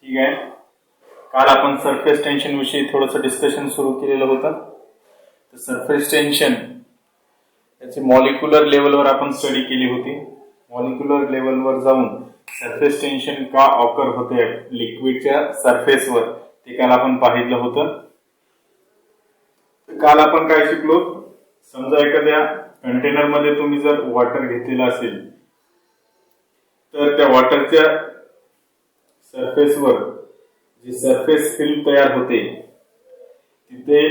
ठीक आहे. काल आपण सरफेस टेन्शन विषयी थोडंसं डिस्कशन सुरू केलेलं होतं. तर सरफेस टेन्शन याची मॉलिक्युलर लेवलवर आपण स्टडी केली होती. मॉलिक्युलर लेवलवर जाऊन सरफेस टेन्शन का ऑकर होते लिक्विडच्या सरफेसवर ते काल आपण पाहिलं होतं. काल आपण काय शिकलो, समजा एखाद्या कंटेनर मध्ये तुम्ही जर वॉटर घेतलेलं असेल तर त्या वॉटरच्या सरफेसवर जी सरफेस फिल्म तयार होते तिथे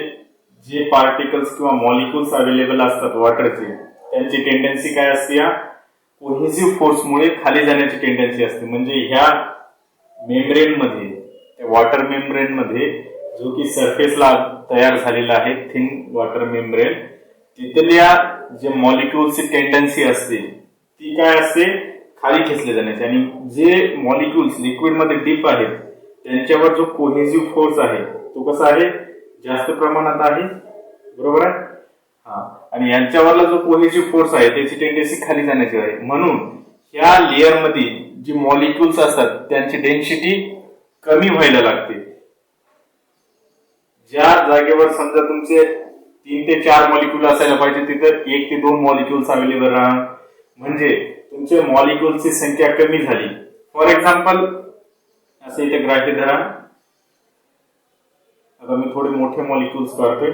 जे पार्टिकल्स किंवा मॉलिक्युल्स अवेलेबल असतात वॉटरचे, त्यांची टेंडन्सी काय असते, कोहेसिव्ह फोर्समुळे खाली जाण्याची टेंडन्सी असते. म्हणजे ह्या मेम्ब्रेन मध्ये, वॉटर मेम्ब्रेन मध्ये जो की सरफेसला तयार झालेला आहे थिन वॉटर मेम्ब्रेन, तिथल्या जे मॉलिक्युल्सची टेंडन्सी असते ती काय असते, खाली खेचले जाण्याची. आणि जे मॉलिक्युल्स लिक्विड मध्ये डीप आहेत त्यांच्यावर जो कोहेसिव्ह फोर्स आहे तो कसा आहे, जास्त प्रमाणात आहे, बरोबर आहे. आणि यांच्यावरला जो कोहेसिव्ह फोर्स आहे त्याची टेंडन्सी खाली जाण्याची आहे. म्हणून ह्या लेअर मध्ये जी मॉलिक्युल्स असतात त्यांची डेन्सिटी कमी व्हायला लागते. ज्या जागेवर समजा तुमचे 3 ते 4 मॉलिक्युल असायला पाहिजे तिथं 1 ते 2 मॉलिक्युल्स अवेलेबल राहणार, म्हणजे तुमच्या मॉलिक्युल्सची संख्या कमी झाली. फॉर एक्झाम्पल असं इथे ग्राह्य धरा. आता मी थोडे मोठे मॉलिक्युल्स काढतोय.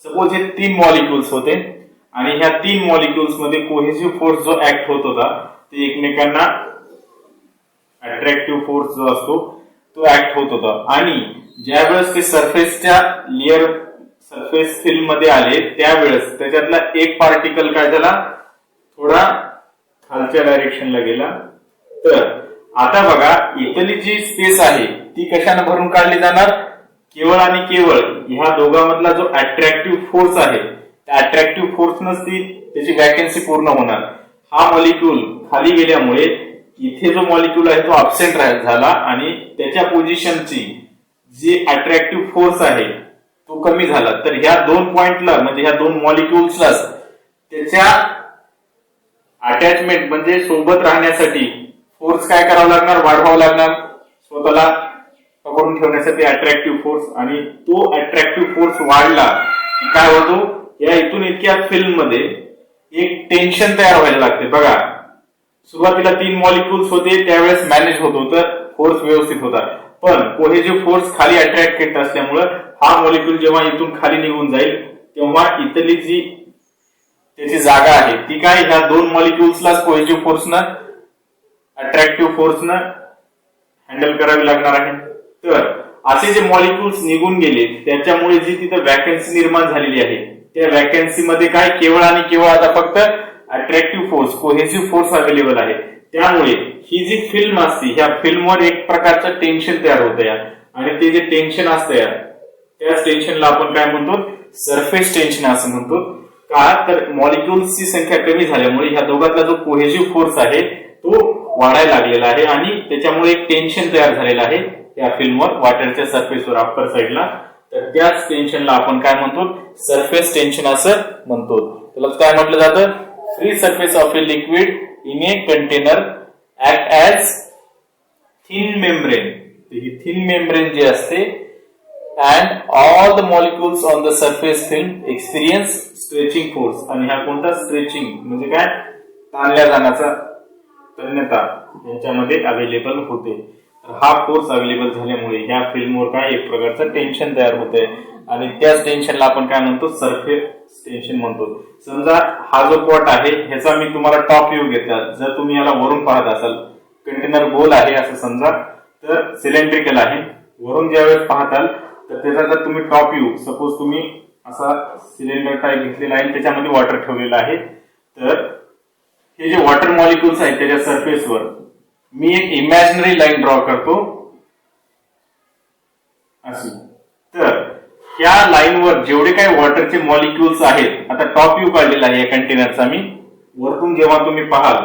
सपोज हे 3 मॉलिक्युल्स होते आणि ह्या 3 मॉलिक्युल्स मध्ये कोहेसिव्ह फोर्स जो ऍक्ट होत होता ते एकमेकांना अट्रॅक्टिव्ह फोर्स जो असतो तो ऍक्ट होत होता. आणि ज्यावेळेस ते सरफेसच्या लेअर सरफेस फिल्म मध्ये आले त्यावेळेस त्याच्यातला एक पार्टिकल काय झाला, थोडा खालच्या डायरेक्शनला गेला. तर आता बघा इथली जी स्पेस आहे ती कशाने भरून काढली जाणार, केवळ आणि केवळ ह्या दोघांमधला जो अट्रॅक्टिव्ह फोर्स आहे त्या अट्रॅक्टिव्ह फोर्सनच ती त्याची वॅकन्सी पूर्ण होणार. हा मॉलिक्यूल खाली गेल्यामुळे इथे जो मॉलिक्यूल आहे तो अब्सेंट झाला आणि त्याच्या पोझिशनची जी अट्रॅक्टिव्ह फोर्स आहे तो कमी झाला. तर ह्या 2 पॉइंटला म्हणजे ह्या 2 मॉलिक्युल्सला त्याच्या अटॅचमेंट म्हणजे सोबत राहण्यासाठी फोर्स काय करावं लागणार, वाढवावं लागणार स्वतःला पकडून ठेवण्यासाठी अट्रॅक्टिव्ह फोर्स. आणि तो अट्रॅक्टिव्ह फोर्स वाढला की काय होतो, या इथून इतक्या फिल्म मध्ये एक टेन्शन तयार व्हायला लागते. बघा सुरुवातीला 3 मॉलिक्युल्स होते त्यावेळेस मॅनेज होत होतं, फोर्स व्यवस्थित होता. पण कोहेसिव्ह फोर्स खाली अट्रॅक्ट करत असल्यामुळे हा मॉलिक्यूल जेव्हा इथून खाली निघून जाईल तेव्हा इथली जी त्याची जागा आहे ती काय ह्या 2 मॉलिक्युल्सला कोहेसिव्ह फोर्सनं अट्रॅक्टिव्ह फोर्सनं हँडल करावी लागणार आहे. तर असे जे मॉलिक्युल्स निघून गेले त्याच्यामुळे जी तिथं वॅकन्सी निर्माण झालेली आहे त्या वॅकन्सी मध्ये काय केवळ आणि केवळ आता फक्त attractive force cohesive force available आहे. त्यामुळे ही जी फिल्म असते ह्या फिल्मवर एक प्रकारचं टेन्शन तयार होतं या, आणि ते जे टेन्शन असतं या त्याच टेन्शनला आपण काय म्हणतो, सरफेस टेन्शन असं म्हणतो. का तर मॉलिक्युल्सची संख्या कमी झाल्यामुळे ह्या दोघांतला जो कोहेसिव्ह फोर्स आहे तो वाढायला लागलेला आहे आणि त्याच्यामुळे एक टेन्शन तयार झालेलं आहे या फिल्मवर वॉटरच्या सरफेसवर अप्पर साईडला. तर त्याच टेन्शनला आपण काय म्हणतो, सरफेस टेन्शन असं म्हणतो. त्याला काय म्हटलं जातं, free surface of a liquid in a container act as thin membrane. ही थिन मेम्ब्रेन जी असते and all the molecules on the surface film experience stretching force. आणि हा कोणता स्ट्रेचिंग म्हणजे काय, ताणल्या जाण्याचा तन्यता यांच्यामध्ये अवेलेबल होते. तर हा फोर्स अवेलेबल झाल्यामुळे ह्या फिल्मवर काय एक प्रकारचं टेन्शन तयार होते आणि त्याच टेन्शनला आपण काय म्हणतो, सरफेस टेन्शन म्हणतो. समजा हा जो पॉट आहे ह्याचा मी तुम्हाला टॉप व्ह्यू घेतला. जर तुम्ही याला वरून पाहत असाल, कंटेनर गोल आहे असं समजा, तर सिलेंड्रिकल आहे. वरून ज्यावेळेस पाहताल तर त्याचा जर तुम्ही टॉप व्ह्यू, सपोज तुम्ही असा सिलेंडर टाईप घेतलेला आहे त्याच्यामध्ये वॉटर ठेवलेलं आहे, तर हे जे वॉटर मॉलिक्युल्स आहेत त्याच्या सरफेसवर मी एक इमॅजिनरी लाईन ड्रॉ करतो अशी. तर ह्या लाईनवर जेवढे काही वॉटरचे मॉलिक्युल्स आहेत, आता टॉप व्ह्यू काढलेला आहे या कंटेनरचा मी, वरतून जेव्हा तुम्ही पाहाल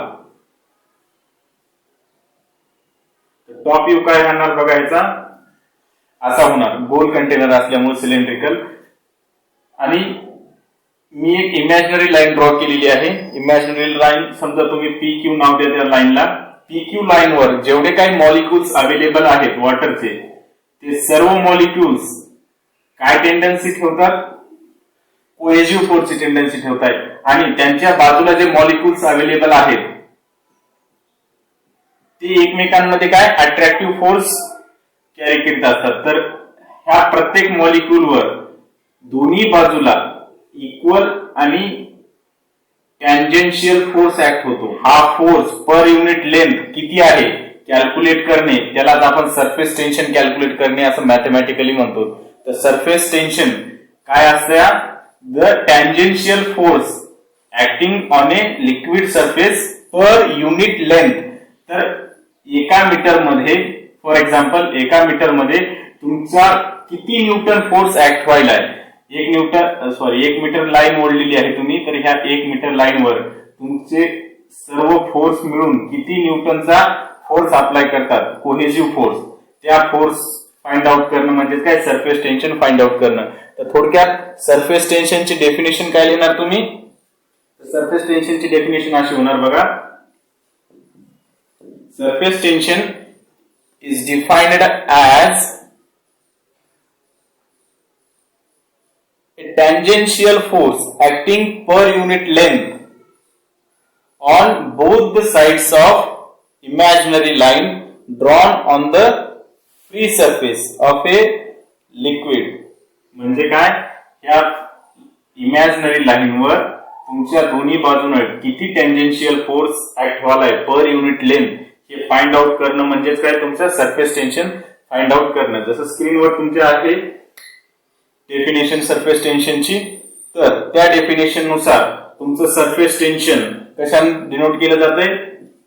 तर टॉप व्ह्यू काय राहणार बघायचा, असा होणार. गोल कंटेनर असल्यामुळे सिलेंड्रिकल. आणि मी एक इमॅजिनरी लाईन ड्रॉ केलेली आहे. इमॅजिनरी लाईन समजा तुम्ही पी क्यू नाव द्या त्या लाईनला. PQ लाईनवर जेवढे काही मॉलिक्युल्स अवेलेबल आहेत वॉटरचे, ते सर्व मॉलिक्युल्स काय टेंडन्सी ठेवतात? कोहेसिव्ह फोर्सची टेंडन्सी ठेवतात. आणि त्यांच्या बाजूला जे मॉलिक्युल्स अवेलेबल आहेत ते एकमेकांमध्ये काय अट्रॅक्टिव्ह फोर्स कॅरी करीत असतात. तर ह्या प्रत्येक मॉलिक्युलवर दोन्ही बाजूला इक्वल आणि टँजेन्शियल फोर्स ऍक्ट होतो. हा फोर्स पर युनिट लेंथ किती आहे कॅल्क्युलेट करणे, त्यालाच आपण सरफेस टेन्शन कॅल्क्युलेट करणे असं मॅथमॅटिकली म्हणतो. तर सरफेस टेन्शन काय असतं? The tangential force acting on a liquid surface per unit length. तर एका मीटर मध्ये, फॉर एक्झाम्पल, एका मीटर मध्ये तुमचा किती न्यूटन फोर्स ऍक्ट व्हायला आहे? एक मीटर लाईन ओढलेली आहे तुम्ही, तर ह्या 1 मीटर लाईनवर तुमचे सर्व फोर्स मिळून किती न्यूटनचा फोर्स अप्लाय करतात, कोहेसिव्ह फोर्स, त्या फोर्स फाइंड आउट करणं म्हणजे काय? सरफेस टेन्शन फाइंड आउट करणं. तर थोडक्यात सरफेस टेन्शनची डेफिनेशन काय लिहिणार तुम्ही? सरफेस टेन्शनची डेफिनेशन अशी होणार बघा. Surface tension is defined as a tangential force acting per unit length on both the sides of imaginary line drawn on the free surface of a liquid. म्हणजे काय? या इमॅजिनरी लाईनवर तुमच्या दोन्ही बाजूने किती टँजेन्शियल फोर्स ऍक्ट व्हायलाय per unit length हे फाइंड आउट करणं म्हणजेच काय? तुमचं सरफेस टेन्शन फाइंड आउट करणं. जसं स्क्रीनवर तुमच्या आहे डेफिनेशन सरफेस टेन्शनची, तर त्या डेफिनेशन नुसार तुमचं सरफेस टेन्शन कशाने डिनोट केलं जातंय?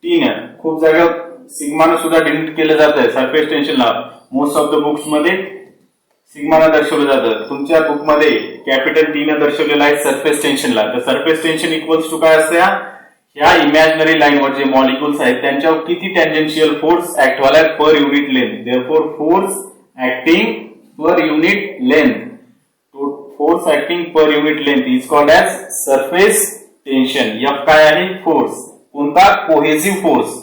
टीनं. खूप जागा सिग्मानं सुद्धा डिनोट केलं जातंय सरफेस टेन्शनला. मोस्ट ऑफ द बुक्स मध्ये सिग्मानं दर्शवलं जातं. तुमच्या बुकमध्ये कॅपिटल टीनं दर्शवलेलं आहे सरफेस टेन्शनला. तर सरफेस टेन्शन इक्वल्स टू काय असतं? ह्या इमॅजिनरी लाईनवर जे मॉलिक्युल्स आहेत त्यांच्यावर किती टँजेन्शियल फोर्स ऍक्ट व्हायला पर unit length. Therefore force acting per unit length, force acting per unit length is called as surface tension. F काय आहे? फोर्स. कोणता? Cohesive force.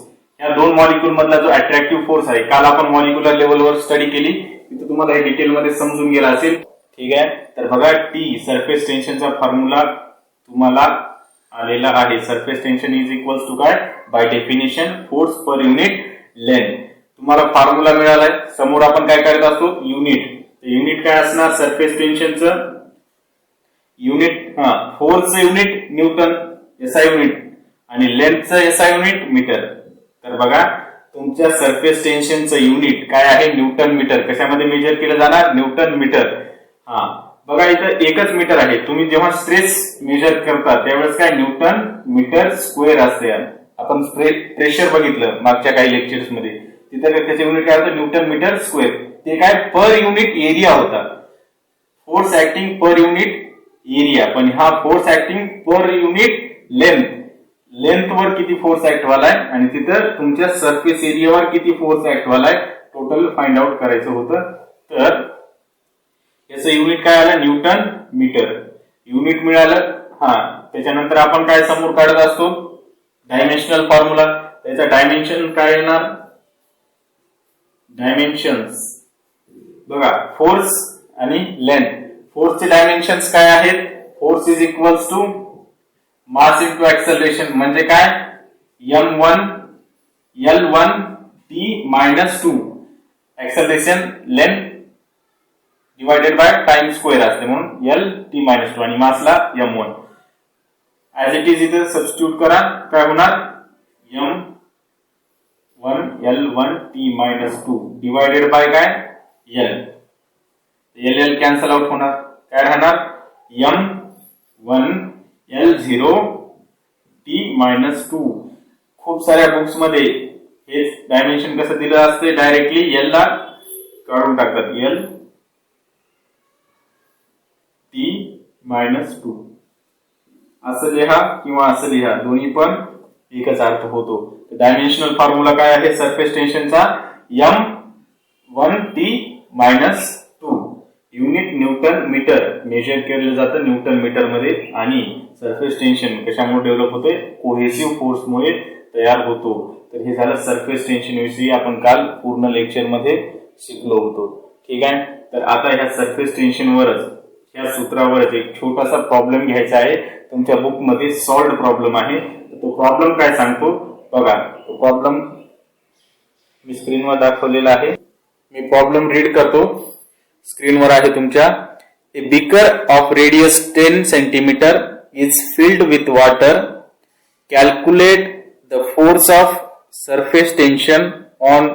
या दोन मॉलिक्युल मधला जो अट्रॅक्टिव्ह फोर्स आहे, काल आपण मॉलिक्युलर लेवलवर स्टडी केली, तिथे तुम्हाला हे डिटेलमध्ये समजून गेला असेल. ठीक आहे. तर बघा, टी सरफेस टेन्शनचा फॉर्म्युला तुम्हाला आलेला आहे. Surface tension is equals to काय? By definition force per unit length. तुम्हाला फॉर्म्युला मिळालाय. समोर आपण काय करत असतो? युनिट. युनिट काय असणार? सरफेस टेन्शनचं युनिट, फोर्सचं युनिट न्यूटन एसआय युनिट आणि लेंथचं एसआय युनिट मीटर. तर बघा, तुमच्या सरफेस टेन्शनचं युनिट काय आहे? Newton metre. कशामध्ये मेजर केलं जाणार? Newton metre. बघा, इथं एकच मीटर आहे. तुम्ही जेव्हा स्ट्रेस मेजर करता त्यावेळेस काय? न्यूटन मीटर स्क्वेअर असते. आपण प्रेशर बघितलं मागच्या काही लेक्चर्स मध्ये, तिथे त्याचे युनिट काय होतं? Newton metre square. ते काय? पर युनिट एरिया होता. Force acting per unit area. पण हा force acting per unit length. लेंथवर किती फोर्स ऍक्ट व्हायलाय आणि तिथं तुमच्या सरफेस एरियावर किती फोर्स ऍक्ट व्हायलाय टोटल फाइंड आउट करायचं होतं. तर याचं युनिट काय आलं? Newton metre. युनिट मिळालं. त्याच्यानंतर आपण काय समोर काढत असतो? Dimensional formula. त्याचा डायमेन्शन काय येणार? डायमेन्शन्स बघा, फोर्स आणि लेंथ. फोर्सचे डायमेन्शन्स काय आहेत? Force is equals to mass into acceleration. म्हणजे काय? m1 L1 t-2. Acceleration length divided by time square असते, म्हणून L t-2 आणि मासला m1. ऍज इट इज इथे सबस्टिट्यूट करा. काय होणार? m1 L1 t-2 divided by काय? L. L कॅन्सल आउट होणार. काय राहणार? m1 L0 t-2. खूप साऱ्या बुक्स मध्ये हे डायमेन्शन कसं दिलं असते? डायरेक्टली L ला काढून टाकतात. L t-2 असं लिहा किंवा असं लिहा, दोन्ही पण एकच अर्थ होतो. डायमेन्शनल फॉर्म्युला काय आहे सरफेस टेन्शनचा? m1 t-2. Unit newton metre measure केलं जातं न्यूटन मीटर मध्ये. आणि सरफेस टेन्शन कशामुळे डेव्हलप होते? कोहेसिव्ह फोर्समुळे तयार होतो. तर हे झालं सरफेस टेन्शन विषयी आपण काल पूर्ण लेक्चर मध्ये शिकलो होतो. ठीक आहे. तर आता ह्या सरफेस टेन्शनवरच ह्या सूत्रावरच एक छोटासा प्रॉब्लेम घ्यायचा आहे. तुमच्या बुक मध्ये सॉल्व्ड प्रॉब्लेम आहे. तो प्रॉब्लेम काय सांगतो बघा. तो प्रॉब्लेम मी स्क्रीनवर दाखवलेला आहे. मी प्रॉब्लेम रीड करतो. स्क्रीनवर आहे तुमच्या. A beaker of radius 10 centimetre is filled with water. Calculate the force of surface tension on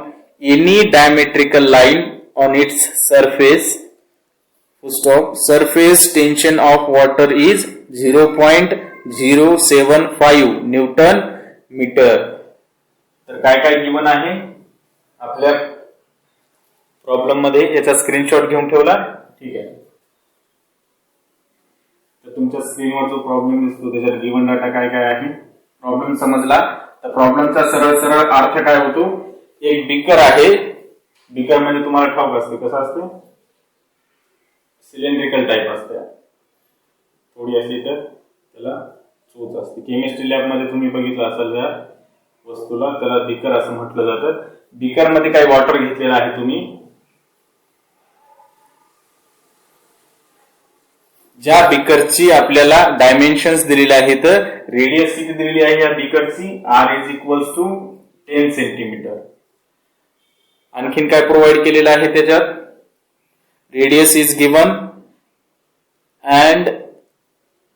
any diametrical line on its surface. Stop. Surface tension of water is 0.075 Newton meter. तर काय काय given आहे आपल्या problem मध्ये, याचा screenshot घेऊन ठेवला. ठीक आहे. तर तुमच्या स्क्रीनवर जो प्रॉब्लेम दिसतो त्याच्यात गिवन डाटा काय काय आहे. प्रॉब्लेम समजला तर प्रॉब्लेमचा सरळ सरळ अर्थ काय होतो. एक बीकर आहे. बीकर म्हणजे तुम्हाला ठाऊक असते कसं असते. सिलेंड्रिकल टाईप असते. थोडी अशी तर त्याला चोच असते. केमिस्ट्री लॅब मध्ये तुम्ही बघितलं असाल या वस्तूला, त्याला बीकर असं म्हटलं जातं. बीकर मध्ये काही वॉटर घेतलेलं आहे तुम्ही. ज्या बीकरची आपल्याला डायमेन्शन्स दिलेले आहेत, रेडियस किती दिलेली आहे या बीकरची, R is equals to 10 centimetre. आणखीन काय प्रोव्हाइड केलेलं आहे त्याच्यात. Radius is given and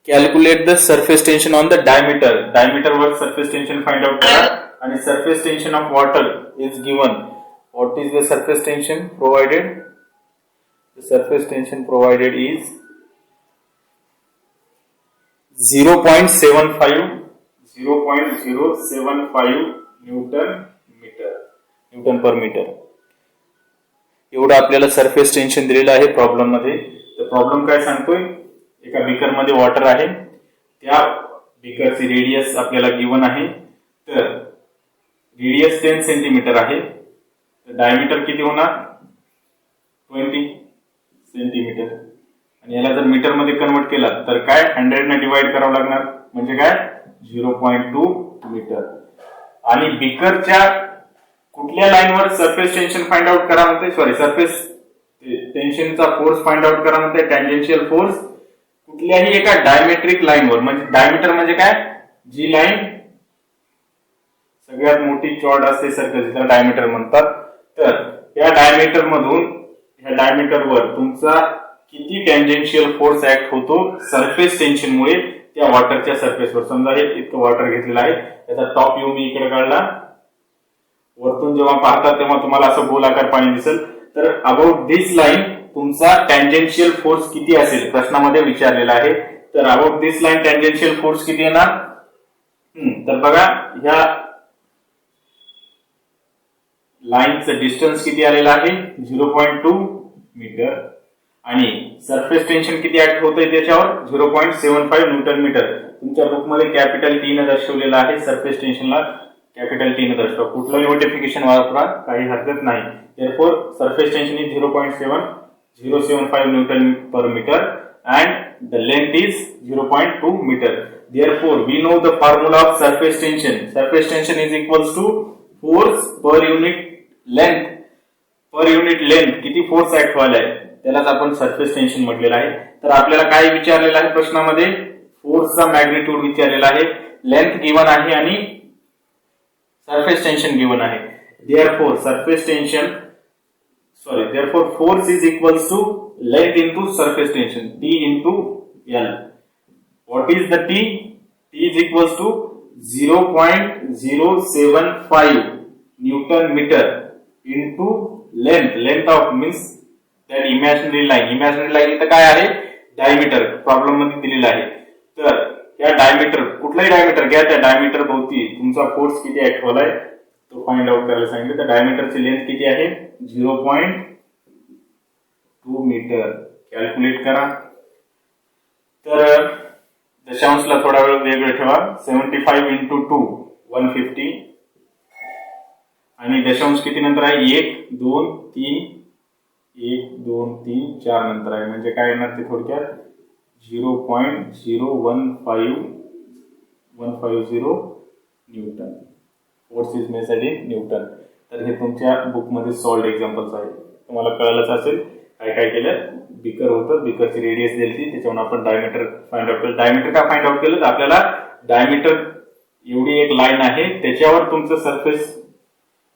calculate the surface tension on the diameter. Diameter वर सरफेस टेन्शन फाइंड आउट करा. आणि surface tension of water is given. What is the surface tension provided. The surface tension provided is 0.075 Newton per metre. एवढं आपल्याला surface tension दिलेलं आहे problem मध्ये. तर problem काय सांगतोय, एका बीकर मध्ये वॉटर आहे. त्या बीकरची रेडियस आपल्याला गिवन आहे. तर रेडियस 10 सेंटीमीटर आहे. तर डायमीटर किती होणार 20 सेंटीमीटर. आणि याला जर मीटर मध्ये कन्वर्ट केला तर काय 100 ने डिवाइड करावं लागणार. म्हणजे काय 0.2 मीटर. आणि बीकरच्या कुठल्या लाईनवर सरफेस टेन्शन फाइंड आउट करा म्हणते. सॉरी, सरफेस टेन्शनचा फोर्स फाइंड आउट करा म्हणते. टँजेन्शियल फोर्स कुठल्याही एका डायमेट्रिक लाईनवर. म्हणजे डायमीटर म्हणजे काय, जी लाईन सगळ्यात मोठी चॉर्ड असते सर्कल, त्याला डायमीटर म्हणतात. तर या डायमीटर मधून ह्या डायमीटरवर तुमचा किती टँजेन्शियल फोर्स ऍक्ट होतो सरफेस टेन्शनमुळे त्या वॉटरच्या सरफेसवर. समजा हे इतकं वॉटर घेतलेलं आहे. त्याचा टॉप व्ह्यू मी इकडे काढला. वरतून जेव्हा पाहता तेव्हा तुम्हाला असं गोलाकार पाणी दिसेल. तर अबाउट दिस लाईन तुमचा टँजेन्शियल फोर्स किती असेल प्रश्नामध्ये विचारलेला आहे. तर about this line tangential force किती येणार. तर बघा ह्या लाईनचं डिस्टन्स किती आलेलं आहे 0.2 मीटर. आणि सरफेस टेन्शन किती ऍक्ट होतंय त्याच्यावर 0.75 न्यूटन मीटर. तुमच्या बुकमध्ये कॅपिटल T न दर्शवलेलं आहे. सरफेस टेन्शनला कॅपिटल T न दर्शवा. कुठलंही नोटिफिकेशन वापरा, काही हरकत नाही. therefore surface tension is 0.075 Newton per meter and the length is 0.2 meter. Therefore we know the formula of surface tension. Surface tension is equals to force per unit length. Per unit length किती force act व्हायला आहे त्यालाच आपण surface tension म्हटलेलं आहे. तर आपल्याला काय विचारलेलं आहे प्रश्नामध्ये, फोर्सचा मॅग्निट्यूड विचारलेला आहे, लेंथ गिवन आहे आणि सरफेस टेन्शन गिवन आहे. therefore force is equals to length into surface tension, T into L. What is the T? T is equals to 0.075 Newton meter into length of means that imaginary line. Imaginary line इथं काय आहे diameter problem मध्ये दिलेला आहे. तर या diameter कुठलाही diameter घ्या, त्या डायमीटर भोवती तुमचा फोर्स किती ऍक्ट होलाय तो फाइंड आउट करायला सांगितलं. तर डायमीटरची लेंथ किती आहे 0.2 मीटर. कॅल्क्युलेट करा. तर दशांशला थोडा वेळ वेगळं ठेवा. 75 into 2 150 आणि दशांश किती नंतर आहे 1 2 3 1 2 3 4 नंतर आहे. म्हणजे काय येणार ते थोडक्यात 0.0150 Newton. Force is measured in newton. तर हे तुमच्या बुकमध्ये सॉल्व्ड एक्झाम्पल्स आहेत. तुम्हाला कळलंच असेल काय काय केलं. बिकर होतं, बिकरची रेडियस दिली, त्याच्यावर आपण डायमीटर फाइंड आउट केलं. डायमीटर का फाइंड आउट केलं तर आपल्याला डायमीटर एवढी एक लाईन आहे त्याच्यावर तुमचं सरफेस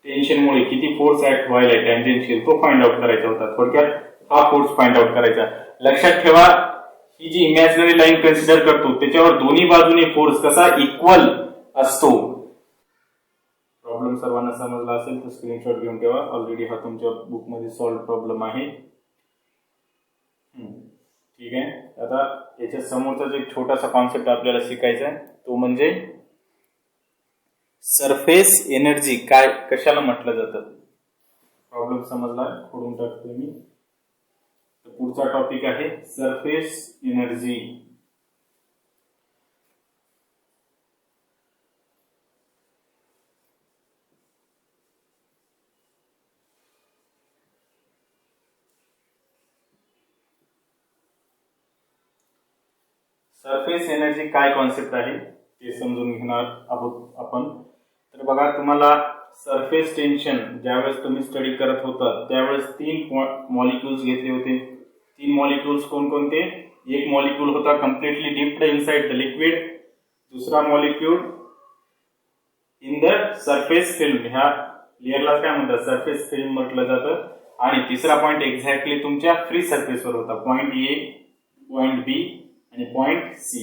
टेन्शनमुळे किती फोर्स ऍक्ट व्हायला टँजेन्शियल तो फाइंड आउट करायचा होता. थोडक्यात हा फोर्स फाइंड आउट करायचा. लक्षात ठेवा ही जी इमॅजिनरी लाईन कन्सिडर करतो त्याच्यावर दोन्ही बाजूने फोर्स कसा इक्वल असतो. प्रॉब्लेम सर्वांना समजला असेल तर स्क्रीनशॉट घेऊन ठेवा. ऑलरेडी हा तुमच्या बुकमध्ये सॉल्व्ह प्रॉब्लेम आहे. ठीक आहे. आता याच्या समोरचा एक छोटासा कॉन्सेप्ट आपल्याला शिकायचा आहे तो म्हणजे सरफेस एनर्जी काय कशाला म्हटलं जातं. प्रॉब्लेम समजला, खोडून टाकतो मी. पुढचा टॉपिक आहे सरफेस एनर्जी. सरफेस एनर्जी काय कॉन्सेप्ट आहे ते समजून घेणार आहोत आपण. तर बघा तुम्हाला सरफेस टेन्शन ज्यावेळेस तुम्ही स्टडी करत होता त्यावेळेस 3 मॉलिक्युल्स घेतले होते. 3 मॉलिक्युल्स कोणकोणते. एक मॉलिक्यूल होता completely dipped inside the liquid, दुसरा molecule in the surface film, ह्या लेअरला काय म्हणतात सरफेस फिल्म म्हटलं जातं, आणि तिसरा पॉइंट एक्झॅक्टली तुमच्या फ्री सरफेसवर होता. पॉइंट ए, पॉइंट बी आणि पॉइंट सी.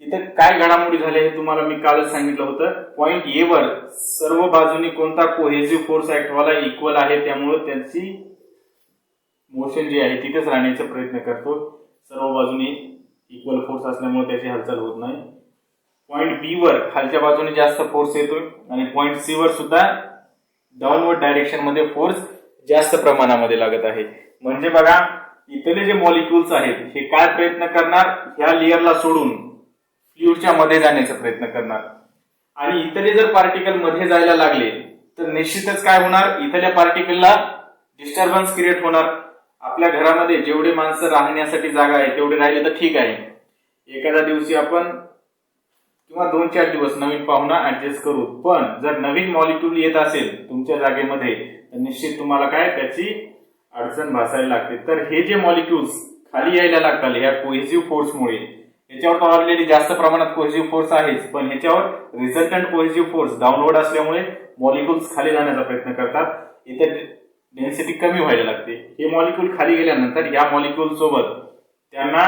इथे काय घडामोडी झाल्या हे तुम्हाला मी कालच सांगितलं होतं. पॉइंट ए वर सर्व बाजूनी कोणता कोहेसिव्ह फोर्स ऍक्ट व्हायला इक्वल आहे त्यामुळे त्यांची मोशन जी आहे तिथेच राहण्याचा प्रयत्न करतो. सर्व बाजूनी इक्वल फोर्स असल्यामुळे त्याची हालचाल होत नाही. पॉइंट बी वर खालच्या बाजूने जास्त फोर्स येतोय आणि पॉइंट सी वर सुद्धा डाऊनवर्ड डायरेक्शन मध्ये फोर्स जास्त प्रमाणामध्ये लागत आहे. म्हणजे बघा इथले जे मॉलिक्युल्स आहेत हे काय प्रयत्न करणार, ह्या लेअरला सोडून फ्लुइडच्या मध्ये जाण्याचा प्रयत्न करणार. आणि इथले जर पार्टिकल मध्ये जायला लागले तर निश्चितच काय होणार, इथल्या पार्टिकलला डिस्टर्बन्स क्रिएट होणार. आपल्या घरामध्ये जेवढे माणसं राहण्यासाठी जागा आहे तेवढे राहिले तर ठीक आहे. एखाद्या दिवशी आपण किंवा 2-4 दिवस नवीन पाहुणा ऍडजस्ट करू. पण जर नवीन मॉलिक्यूल येत असेल तुमच्या जागेमध्ये तर निश्चित तुम्हाला काय त्याची अडचण भासायला लागते. तर हे जे मॉलिक्युल्स खाली यायला लागतात ह्या कोहेसिव्ह फोर्समुळे, याच्यावर तर ऑलरेडी जास्त प्रमाणात कोहेसिव्ह फोर्स आहेच, पण ह्याच्यावर रिझल्टंट कोहेसिव्ह फोर्स डाऊनवर्ड असल्यामुळे मॉलिक्युल्स खाली जाण्याचा प्रयत्न करतात. इथे डेन्सिटी कमी व्हायला लागते. हे मॉलिक्यूल खाली गेल्यानंतर या मॉलिक्यूल सोबत त्यांना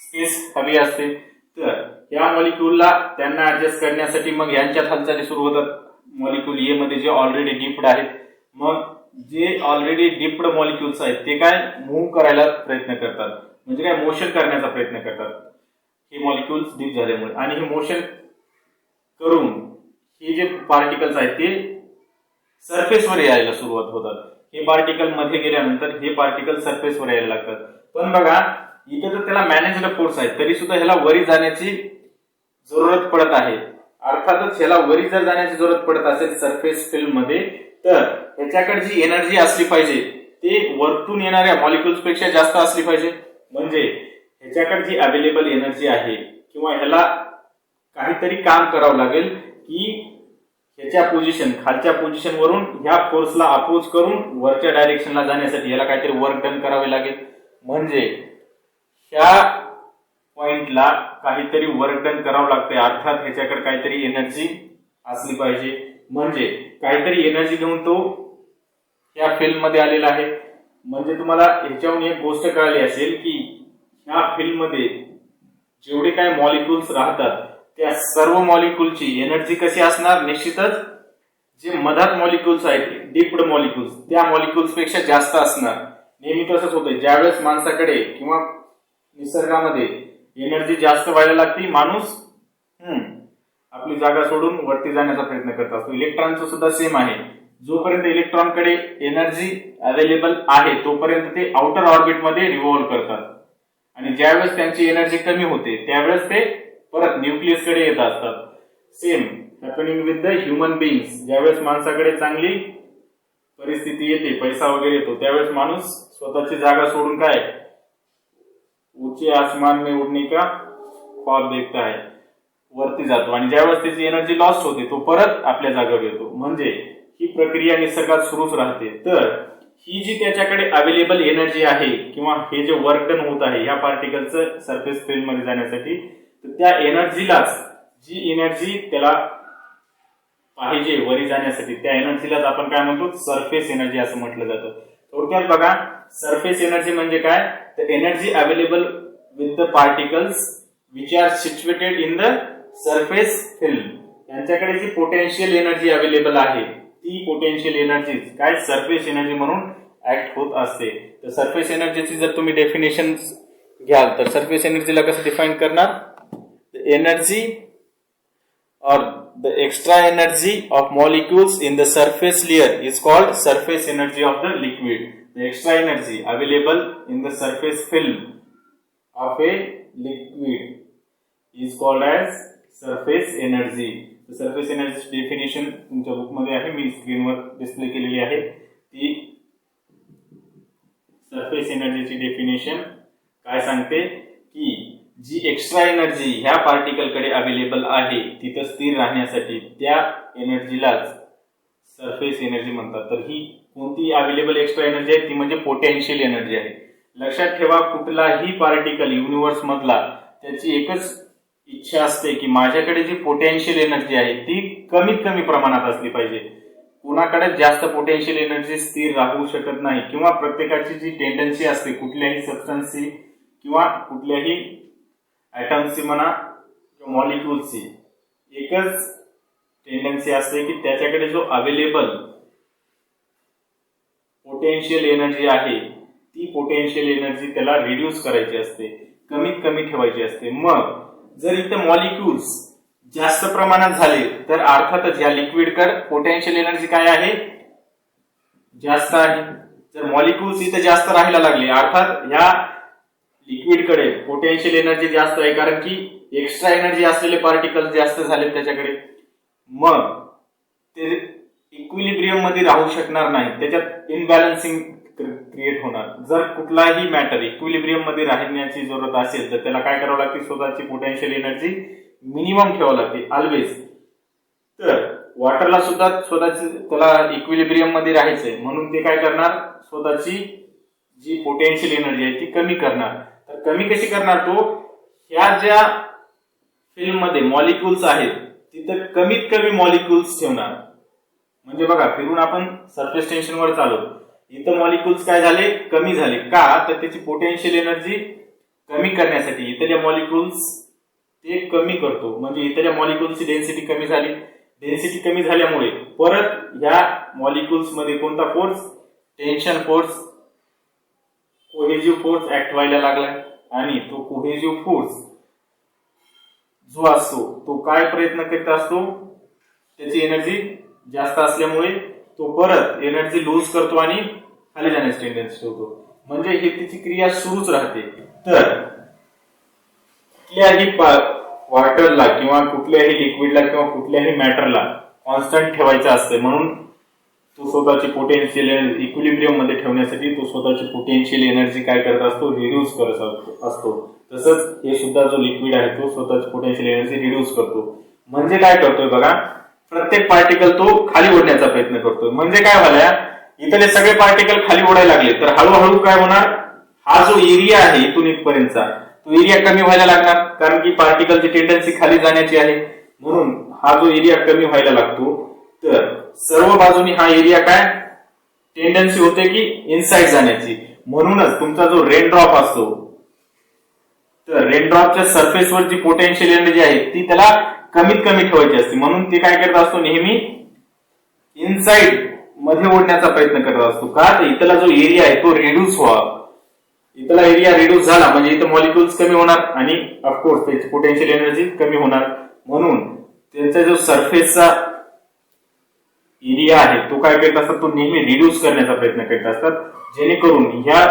स्पेस हवी असते. तर या मॉलिक्यूलला त्यांना ऍडजस्ट करण्यासाठी मग यांच्यात हालचाली सुरू होतात. मॉलिक्यूल ए मध्ये जे ऑलरेडी डीप्ड आहेत, मग जे ऑलरेडी डीप्ड मॉलिक्युल्स आहेत ते काय मूव्ह करायला प्रयत्न करतात, म्हणजे काय मोशन करण्याचा प्रयत्न करतात हे मॉलिक्युल्स डीप झाल्यामुळे. आणि हे मोशन करून हे जे पार्टिकल्स आहेत ते सरफेसवर यायला सुरुवात होतात. हे पार्टिकल मध्ये गेल्यानंतर हे पार्टिकल सरफेसवर यायला लागतात. पण बघा इथे तर त्याला मॅनेजड फोर्स आहे तरी सुद्धा ह्याला वरी जाण्याची जरूरत पडत आहे. अर्थातच ह्याला वरी जर जाण्याची जरूरत पडत असेल सरफेस फिल्म मध्ये तर ह्याच्याकडे जी एनर्जी असली पाहिजे ते वरतून येणाऱ्या मॉलिक्युल्स पेक्षा जास्त असली पाहिजे. म्हणजे ह्याच्याकडे जी अवेलेबल एनर्जी आहे किंवा ह्याला काहीतरी काम करावं लागेल की ह्याच्या पोझिशन खालच्या पोझिशन वरून ह्या फोर्सला अपोज करून वरच्या डायरेक्शनला जाण्यासाठी याला काहीतरी वर्क डन करावे लागेल. म्हणजे ह्या पॉइंटला काहीतरी वर्क डन करावं लागतंय. अर्थात ह्याच्याकडे काहीतरी एनर्जी असली पाहिजे. म्हणजे काहीतरी एनर्जी घेऊन तो या फिल्म मध्ये आलेला आहे. म्हणजे तुम्हाला ह्याच्यावरून एक गोष्ट कळली असेल की ह्या फिल्म मध्ये जेवढे काही मॉलिक्युल्स राहतात त्या सर्व मॉलिक्युलची एनर्जी कशी असणार, निश्चितच जे मधात मॉलिक्युल्स आहेत डीप्ड मॉलिक्युल्स त्या मॉलिक्युल्स पेक्षा जास्त असणार. नेहमी तसंच होतं, ज्यावेळेस माणसाकडे किंवा निसर्गामध्ये एनर्जी जास्त व्हायला लागते माणूस आपली जागा सोडून वरती जाण्याचा प्रयत्न करत असतो. इलेक्ट्रॉनचं सुद्धा सेम आहे. जोपर्यंत इलेक्ट्रॉनकडे एनर्जी अवेलेबल आहे तोपर्यंत ते आउटर ऑर्बिट मध्ये रिव्हॉल्व करतात आणि ज्यावेळेस त्यांची एनर्जी कमी होते त्यावेळेस ते परत न्यूक्लियस कडे येत असतात. Same happening with the human beings. ज्यावेळेस माणसाकडे चांगली परिस्थिती येते, पैसा वगैरे येतो, त्यावेळेस माणूस स्वतःची जागा सोडून काय ऊंचे आसमान में उड़ने का ख्वाब देखता है. वरती जातो आणि ज्यावेळेस त्याची एनर्जी लॉस्ट होते तो परत आपल्या जागेवर येतो. म्हणजे ही प्रक्रिया निसर्गात सुरूच राहते. तर ही जी त्याच्याकडे अवेलेबल एनर्जी आहे किंवा हे जे वर्क डन होत आहे ह्या पार्टिकलचं सरफेस फील्ड मध्ये जाण्यासाठी, तर त्या एनर्जीलाच, जी एनर्जी त्याला पाहिजे वरी जाण्यासाठी, त्या एनर्जीलाच आपण काय म्हणतो, सरफेस एनर्जी असं म्हटलं जातं. थोडक्यात बघा, सरफेस एनर्जी म्हणजे काय, तर energy available with the particles which are situated in the surface film. यांच्याकडे जी पोटेन्शियल एनर्जी अवेलेबल आहे ती पोटेन्शियल एनर्जी काय सरफेस एनर्जी म्हणून ऍक्ट होत असते. तर सरफेस एनर्जीची जर तुम्ही डेफिनेशन घ्याल तर सरफेस एनर्जीला कसं डिफाइन करणार, energy or the extra energy of molecules in the surface layer is called surface energy of the liquid. The extra energy available in the surface film of a liquid is called as surface energy. The surface energy definition तुमच्या book मध्ये आहे, मी स्क्रीनवर display केलेली आहे. ती surface एनर्जीची definition काय सांगते की जी एक्स्ट्रा एनर्जी ह्या पार्टिकल कडे अवेलेबल आहे तिथं स्थिर राहण्यासाठी त्या एनर्जीलाच सरफेस एनर्जी म्हणतात. तर ही कोणती अवेलेबल एक्स्ट्रा एनर्जी आहे, ती म्हणजे पोटेन्शियल एनर्जी आहे. लक्षात ठेवा, कुठलाही पार्टिकल युनिव्हर्स मधला त्याची एकच इच्छा असते की माझ्याकडे जी पोटेन्शियल एनर्जी आहे ती कमीत कमी प्रमाणात असली पाहिजे. कुणाकडे जास्त पोटेन्शियल एनर्जी स्थिर राहू शकत नाही, किंवा प्रत्येकाची जी टेंडन्सी असते कुठल्याही सबस्टन्सची किंवा कुठल्याही ऍटम्सची म्हणा किंवा मॉलिक्युलची एकच टेंडन्सी असते की त्याच्याकडे जो अवेलेबल पोटेन्शियल एनर्जी आहे ती पोटेन्शियल एनर्जी त्याला रिड्यूस करायची असते, कमीत कमी ठेवायची असते. मग जर इथं मॉलिक्युल्स जास्त प्रमाणात झाले तर अर्थातच या लिक्विडकडे पोटेन्शियल एनर्जी काय आहे, जास्त आहे. जर मॉलिक्युल्स इथे जास्त राहायला लागले अर्थात ह्या लिक्विडकडे पोटेन्शियल एनर्जी जास्त आहे, कारण की एक्स्ट्रा एनर्जी असलेले पार्टिकल जास्त झाले त्याच्याकडे. मग ते इक्विलिब्रियम मध्ये राहू शकणार नाही, त्याच्यात इनबॅलन्सिंग क्रिएट होणार. जर कुठलाही मॅटर इक्विलिब्रियम मध्ये राहण्याची जरूरत असेल तर त्याला काय करावं लागते, स्वतःची पोटेन्शियल एनर्जी मिनिमम ठेवावं लागते ऑलवेज. तर वॉटरला सुद्धा स्वतःची त्याला इक्विलिब्रियम मध्ये राहायचंय म्हणून ते काय करणार, स्वतःची जी पोटेन्शियल एनर्जी आहे ती कमी करणार. तर कमी कशी करणार, तो ह्या ज्या फिल्म मध्ये मॉलिक्युल्स आहेत तिथं कमीत कमी मॉलिक्युल्स ठेवणार. म्हणजे बघा, फिरून आपण सरफेस टेन्शनवर चालू, इथं मॉलिक्युल्स काय झाले, कमी झाले. का तर त्याची पोटेन्शियल एनर्जी कमी करण्यासाठी इथल्या मॉलिक्युल्स ते कमी करतो. म्हणजे इथल्या मॉलिक्युल्सची डेन्सिटी कमी झाली, डेन्सिटी कमी झाल्यामुळे परत ह्या मॉलिक्युल्स मध्ये कोणता force, tension force, cohesive force act व्हायला लागला. आणि तो कोहेजिव्ह फोर्स जो असतो तो काय प्रयत्न करीत असतो, त्याची एनर्जी जास्त असल्यामुळे तो परत एनर्जी लूज करतो आणि खाली जाण्याची टेंडन्सी ठेवतो. म्हणजे ही तिची क्रिया सुरूच राहते. तर कुठल्याही वॉटरला किंवा कुठल्याही लिक्विडला किंवा कुठल्याही मॅटरला कॉन्स्टंट ठेवायचं असतं, म्हणून तो स्वतःची पोटेन्शियल एनर्जी इक्विलिब्रियम मध्ये ठेवण्यासाठी तो स्वतःची पोटेन्शियल एनर्जी काय करत असतो, रिड्यूस करत असतो. तसंच हे सुद्धा जो लिक्विड आहे तो स्वतःची पोटेन्शियल एनर्जी रिड्यूस करतो. म्हणजे काय करतोय बघा, प्रत्येक पार्टिकल तो खाली ओढण्याचा प्रयत्न करतोय. म्हणजे काय व्हायला, इथले सगळे पार्टिकल खाली ओढायला लागले तर हळूहळू काय होणार, हा जो एरिया आहे इथून इथपर्यंतचा तो एरिया कमी व्हायला लागणार, कारण की पार्टिकलची टेंडन्सी खाली जाण्याची आहे म्हणून हा जो एरिया कमी व्हायला लागतो. तर सर्व बाजूनी हा एरिया काय टेंडन्सी होते की इनसाइड जाण्याची. म्हणूनच तुमचा जो रेन ड्रॉप असतो, तर रेन ड्रॉपच्या सरफेसवर जी पोटेन्शियल एनर्जी आहे ती त्याला कमीत कमी ठेवायची असते. म्हणून ते काय करत असतो, नेहमी इनसाइड मध्ये ओढण्याचा प्रयत्न करत असतो. का तर इथला जो एरिया आहे तो रिड्यूस व्हावा. इथला एरिया रिड्यूस झाला म्हणजे इथं मॉलिक्युल्स कमी होणार आणि ऑफकोर्स त्याची पोटेन्शियल एनर्जी कमी होणार. म्हणून त्यांचा जो सरफेसचा एरिया आहे तो काय करत असतात, तो नेहमी रिड्यूस करण्याचा प्रयत्न करत असतात, जेणेकरून ह्या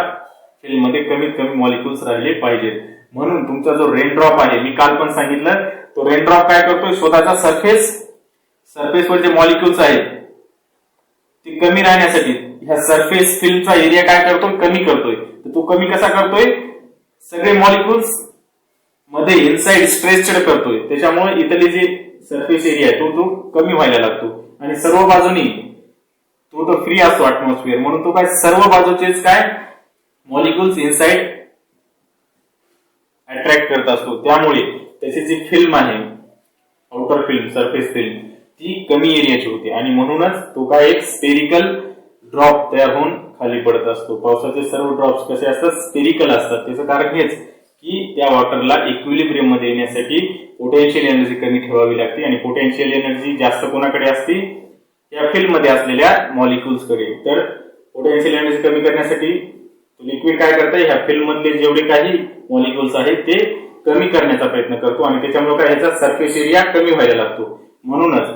फिल्ममध्ये कमीत कमी मॉलिक्युल्स राहिले पाहिजेत. म्हणून तुमचा जो रेन ड्रॉप आहे, मी काल पण सांगितलं, तो रेन ड्रॉप काय करतोय, स्वतःचा सरफेसवर जे मॉलिक्युल्स आहेत ते कमी राहण्यासाठी ह्या सरफेस फिल्मचा एरिया काय करतोय, कमी करतोय. तर तो कमी कसा करतोय, सगळे मॉलिक्युल्स मध्ये इनसाइड स्ट्रेचड करतोय, त्याच्यामुळे इथली जी सरफेस एरिया आहे तो कमी व्हायला लागतो आणि सर्व बाजूनी तो फ्री असतो ऍटमॉस्फिअर, म्हणून तो काय सर्व बाजूचेच काय मॉलिक्युल्स इनसाइड अट्रॅक्ट करत असतो. त्यामुळे त्याची जी फिल्म आहे आउटर फिल्म, सरफेस फिल्म, ती कमी एरियाची होते आणि म्हणूनच तो काय एक स्पेरिकल ड्रॉप तयार होऊन खाली पडत असतो. पावसाचे सर्व ड्रॉप्स कसे असतात, स्पेरिकल असतात. त्याचं कारण हेच की त्या वॉटरला इक्विलिब्रियम मध्ये येण्यासाठी पोटेन्शियल एनर्जी कमी ठेवावी लागते आणि पोटेन्शियल एनर्जी जास्त कोणाकडे असते, या फिल्म मध्ये असलेल्या मॉलिक्युल्स कडे. तर पोटेन्शियल एनर्जी कमी करण्यासाठी लिक्विड काय करतं, ह्या फिल्म मधले जेवढे काही मॉलिक्युल्स आहेत ते कमी करण्याचा प्रयत्न करतो आणि त्याच्यामुळे काय ह्याचा सरफेस एरिया कमी व्हायला लागतो. म्हणूनच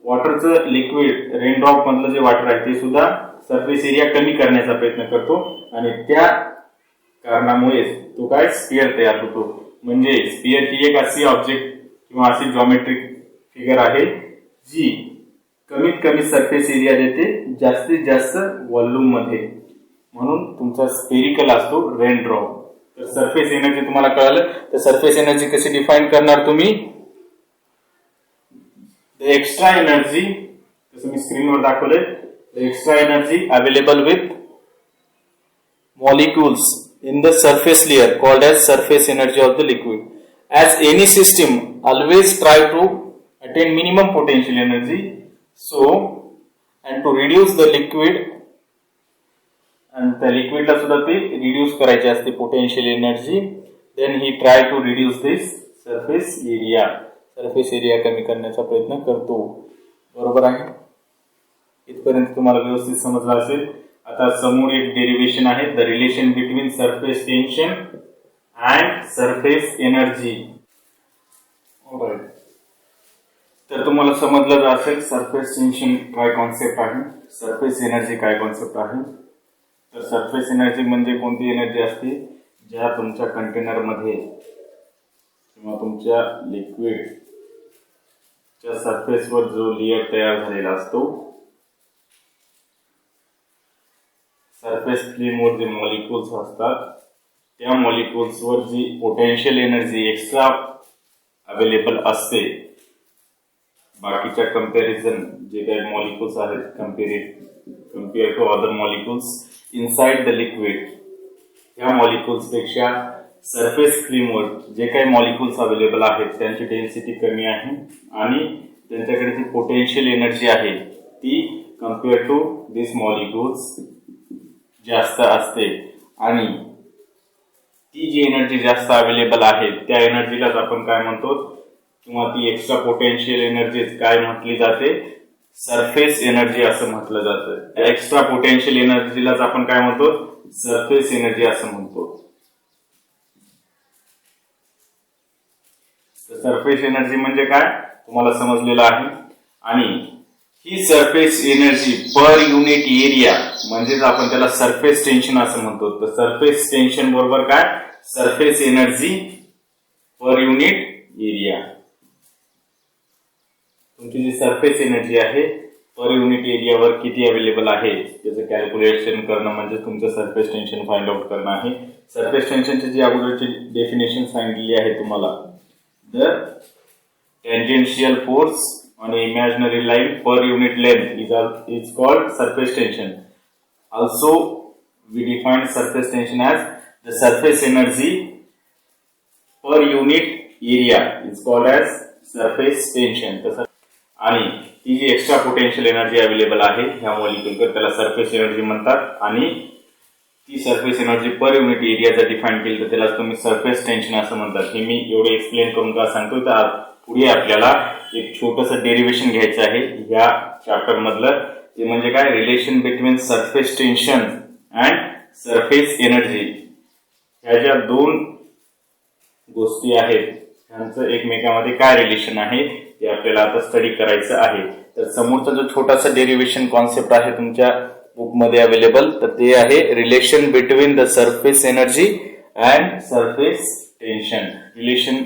वॉटरचं लिक्विड रेनड्रॉप मधलं जे वॉटर आहे ते सुद्धा सरफेस एरिया कमी करण्याचा प्रयत्न करतो आणि त्या कारणामुळेच तो काय स्पियर तयार होतो. म्हणजे स्पियर ही एक अशी ऑब्जेक्ट किंवा अशी जॉमेट्रिक फिगर आहे जी कमीत कमी सरफेस एरिया देते जास्तीत जास्त व्हॉल्यूम मध्ये, म्हणून तुमचा स्पेरिकल असतो रेनड्रॉप. तर सरफेस एनर्जी तुम्हाला कळालं. तर सरफेस एनर्जी कशी डिफाईन करणार तुम्ही, द एक्स्ट्रा एनर्जी, जसं मी स्क्रीनवर दाखवलंय, the extra energy available with molecules in the surface layer called as surface energy of the liquid. As any system always try to attain minimum potential energy, so and to reduce the liquid and the liquid ला सुद्धा ते reduce करायचे असते potential energy, then he try to reduce this surface area. surface area कमी करण्याचा प्रयत्न करतो. बरोबर आहे, इथपर्यंत तुम्हाला व्यवस्थित समजलं असेल. आता समोर एक डेरिव्हेशन आहे, the relation between surface tension and surface energy. तर तुम्हाला समजलं असेल सरफेस टेन्शन काय कॉन्सेप्ट आहे, सरफेस एनर्जी काय कॉन्सेप्ट आहे. तर सरफेस एनर्जी म्हणजे कोणती एनर्जी असते, ज्या तुमच्या कंटेनर मध्ये किंवा तुमच्या लिक्विडच्या सरफेसवर जो लेयर तयार झालेला असतो, सरफेस फिल्मवर जे मॉलिक्युल्स असतात त्या मॉलिक्युल्सवर जी पोटेन्शियल एनर्जी एक्स्ट्रा अवेलेबल असते बाकीच्या कंपॅरिझन जे काही मॉलिक्युल्स आहेत compare to other molecules inside the liquid, या मॉलिक्युल्स पेक्षा सरफेस फिल्मवर जे काही मॉलिक्युल्स अवेलेबल आहेत त्यांची डेन्सिटी कमी आहे आणि त्यांच्याकडे जी पोटेन्शियल एनर्जी आहे ती कम्पेअर टू दिस मॉलिक्युल्स जास्त असते आणि ती जी एनर्जी जास्त अवेलेबल आहे त्या एनर्जीलाच आपण काय म्हणतो, किंवा ती एक्स्ट्रा पोटेन्शियल एनर्जी काय म्हटली जाते, सरफेस एनर्जी असं म्हटलं जातं. एक्स्ट्रा पोटेन्शियल एनर्जीलाच आपण काय म्हणतो, सरफेस एनर्जी असं म्हणतो. सरफेस एनर्जी म्हणजे काय तुम्हाला समजलेलं आहे. आणि ही surface energy per unit area म्हणजेच आपण त्याला सरफेस टेन्शन असं म्हणतो. तर सरफेस टेन्शन बरोबर काय, surface energy per unit area. तुमची जी सरफेस एनर्जी आहे पर युनिट एरियावर किती अवेलेबल आहे त्याचं कॅल्क्युलेशन करणं म्हणजे तुमचं सरफेस टेन्शन फाइंड आउट करणं आहे. सरफेस टेन्शनची जी अगोदरची डेफिनेशन सांगितली आहे तुम्हाला, the tangential force on a imaginary line per unit length is called surface tension. Also, we define surface tension as the surface energy per unit area is called as surface tension. आणि ती जी extra potential energy available आहे ह्या मॉलिक्युलवर त्याला surface energy म्हणतात आणि ती surface energy per unit area जर define केली तर त्याला तुम्ही सरफेस टेन्शन असं म्हणतात. हे मी एवढे एक्सप्लेन करून का सांगतोय, तर पुढे आपल्याला एक छोटंसं डेरिव्हेशन घ्यायचं आहे या चॅप्टर मधलं, ते म्हणजे काय, relation between surface tension and surface energy. ह्या ज्या दोन गोष्टी आहेत त्यांचं एकमेकांमध्ये काय रिलेशन आहे ते आपल्याला आता स्टडी करायचं आहे. तर समोरचा जो छोटासा डेरिव्हेशन कॉन्सेप्ट आहे तुमच्या बुक मध्ये अवेलेबल, तर ते आहे relation between the surface energy and surface tension. Relation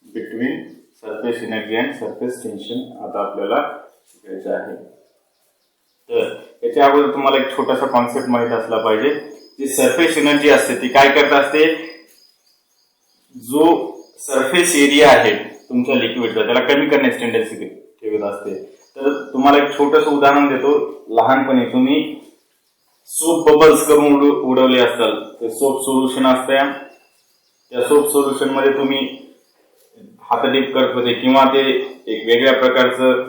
between surface energy and surface tension आता आपल्याला शिकायचं आहे. तर याच्या अगोदर तुम्हाला एक छोटासा कॉन्सेप्ट माहित असला पाहिजे. जी सरफेस एनर्जी असते ती काय करत असते, जो सरफेस एरिया आहे तुमच्या लिक्विडचा त्याला कमी करण्याची टेंडन्सी ठेवत असते. तर तुम्हाला एक छोटंसं उदाहरण देतो. लहानपणी तुम्ही सोप बबल्स करून उडवले असतात. ते सोप सोल्युशन असतं, त्या सोप सोल्युशन मध्ये तुम्ही हात डीप करत होते किंवा ते एक वेगळ्या प्रकारचं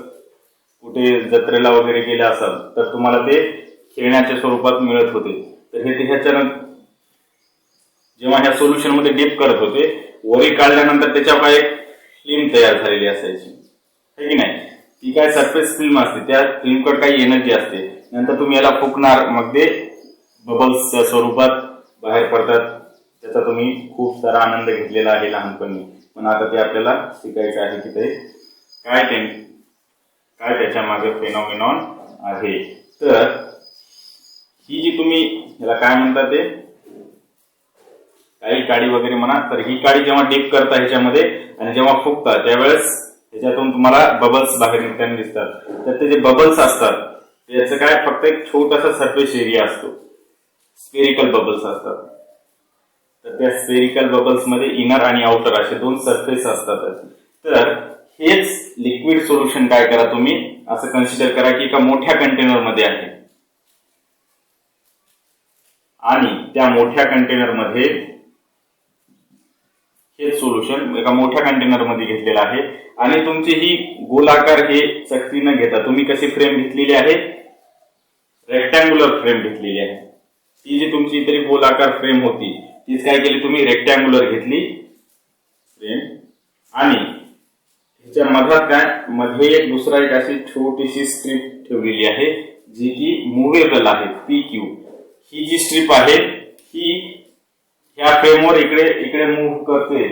कुठे जत्रेला वगैरे गेले असाल तर तुम्हाला ते खेळण्याच्या स्वरूपात मिळत होते. तर हे ह्याच्यानं जेव्हा ह्या सोल्युशन मध्ये डीप करत होते, वरी काढल्यानंतर त्याच्यावर एक फिल्म तयार झालेली असायची, है की नाही. ती काय सरफेस फिल्म असते, त्या फिल्मकडे काही एनर्जी असते. नंतर तुम्ही याला फुकणार, मग ते बबल्सच्या स्वरूपात बाहेर पडतात. त्याचा तुम्ही खूप सारा आनंद घेतलेला आहे लहानपणी. पण आता ते आपल्याला शिकायचं आहे की ते काय त्याच्या मागे फेनॉमिनॉन आहे. तर ही जी तुम्ही याला काय म्हणता ते काही काडी वगैरे म्हणा, तर ही काडी जेव्हा डीप करता ह्याच्यामध्ये आणि जेव्हा फुकता त्यावेळेस ह्याच्यातून तुम्हाला बबल्स बाहेर निघताना दिसतात. तर ते जे बबल्स असतात त्याचं काय फक्त एक छोटासा सरफेस एरिया असतो, स्पेरिकल बबल्स असतात. तर त्या स्पेरिकल बबल्स मध्ये इनर आणि आउटर असे दोन सरफेस असतात. तर हेच लिक्विड सोल्युशन काय करा तुम्ही असं कन्सिडर करा की एका मोठ्या कंटेनर मध्ये आहे आणि त्या मोठ्या कंटेनर मध्ये हे सोल्युशन एका मोठ्या कंटेनर मध्ये घेतलेलं आहे आणि तुमची ही गोलाकार हे चकती न घेता तुम्ही कशी फ्रेम घेतलेली आहे, रेक्टँग्युलर फ्रेम घेतलेली आहे. ती जी तुमची तरी गोलाकार फ्रेम होती तीच काय केली तुम्ही रेक्टँग्युलर घेतली फ्रेम आणि ह्याच्या मधात काय मध्ये एक दुसरा एक अशी छोटीशी स्ट्रीप ठेवलेली आहे जी की मुव्हेबल आहे, PQ. ही जी स्ट्रीप आहे ही ह्या फ्रेमवर इकडे मूव्ह करते.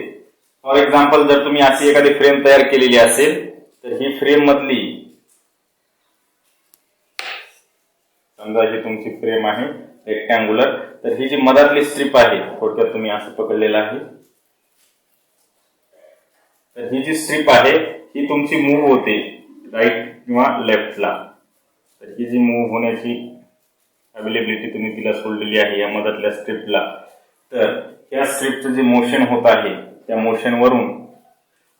फॉर एक्झाम्पल जर तुम्ही अशी एखादी फ्रेम तयार केलेली असेल तर ही फ्रेम मधली समजा ही तुमची फ्रेम आहे रेक्टँग्युलर, तर ही जी मधातली स्ट्रीप आहे थोडक्यात तुम्ही असं पकडलेलं आहे, तर ही जी स्ट्रीप आहे ही तुमची मूव्ह होते राईट किंवा लेफ्टला. तर ही जी मूव्ह होण्याची अवेलेबिलिटी तुम्ही तिला सोडलेली आहे या मधातल्या स्ट्रीपला. तर या स्ट्रीपचं जे मोशन होत आहे त्या मोशन वरून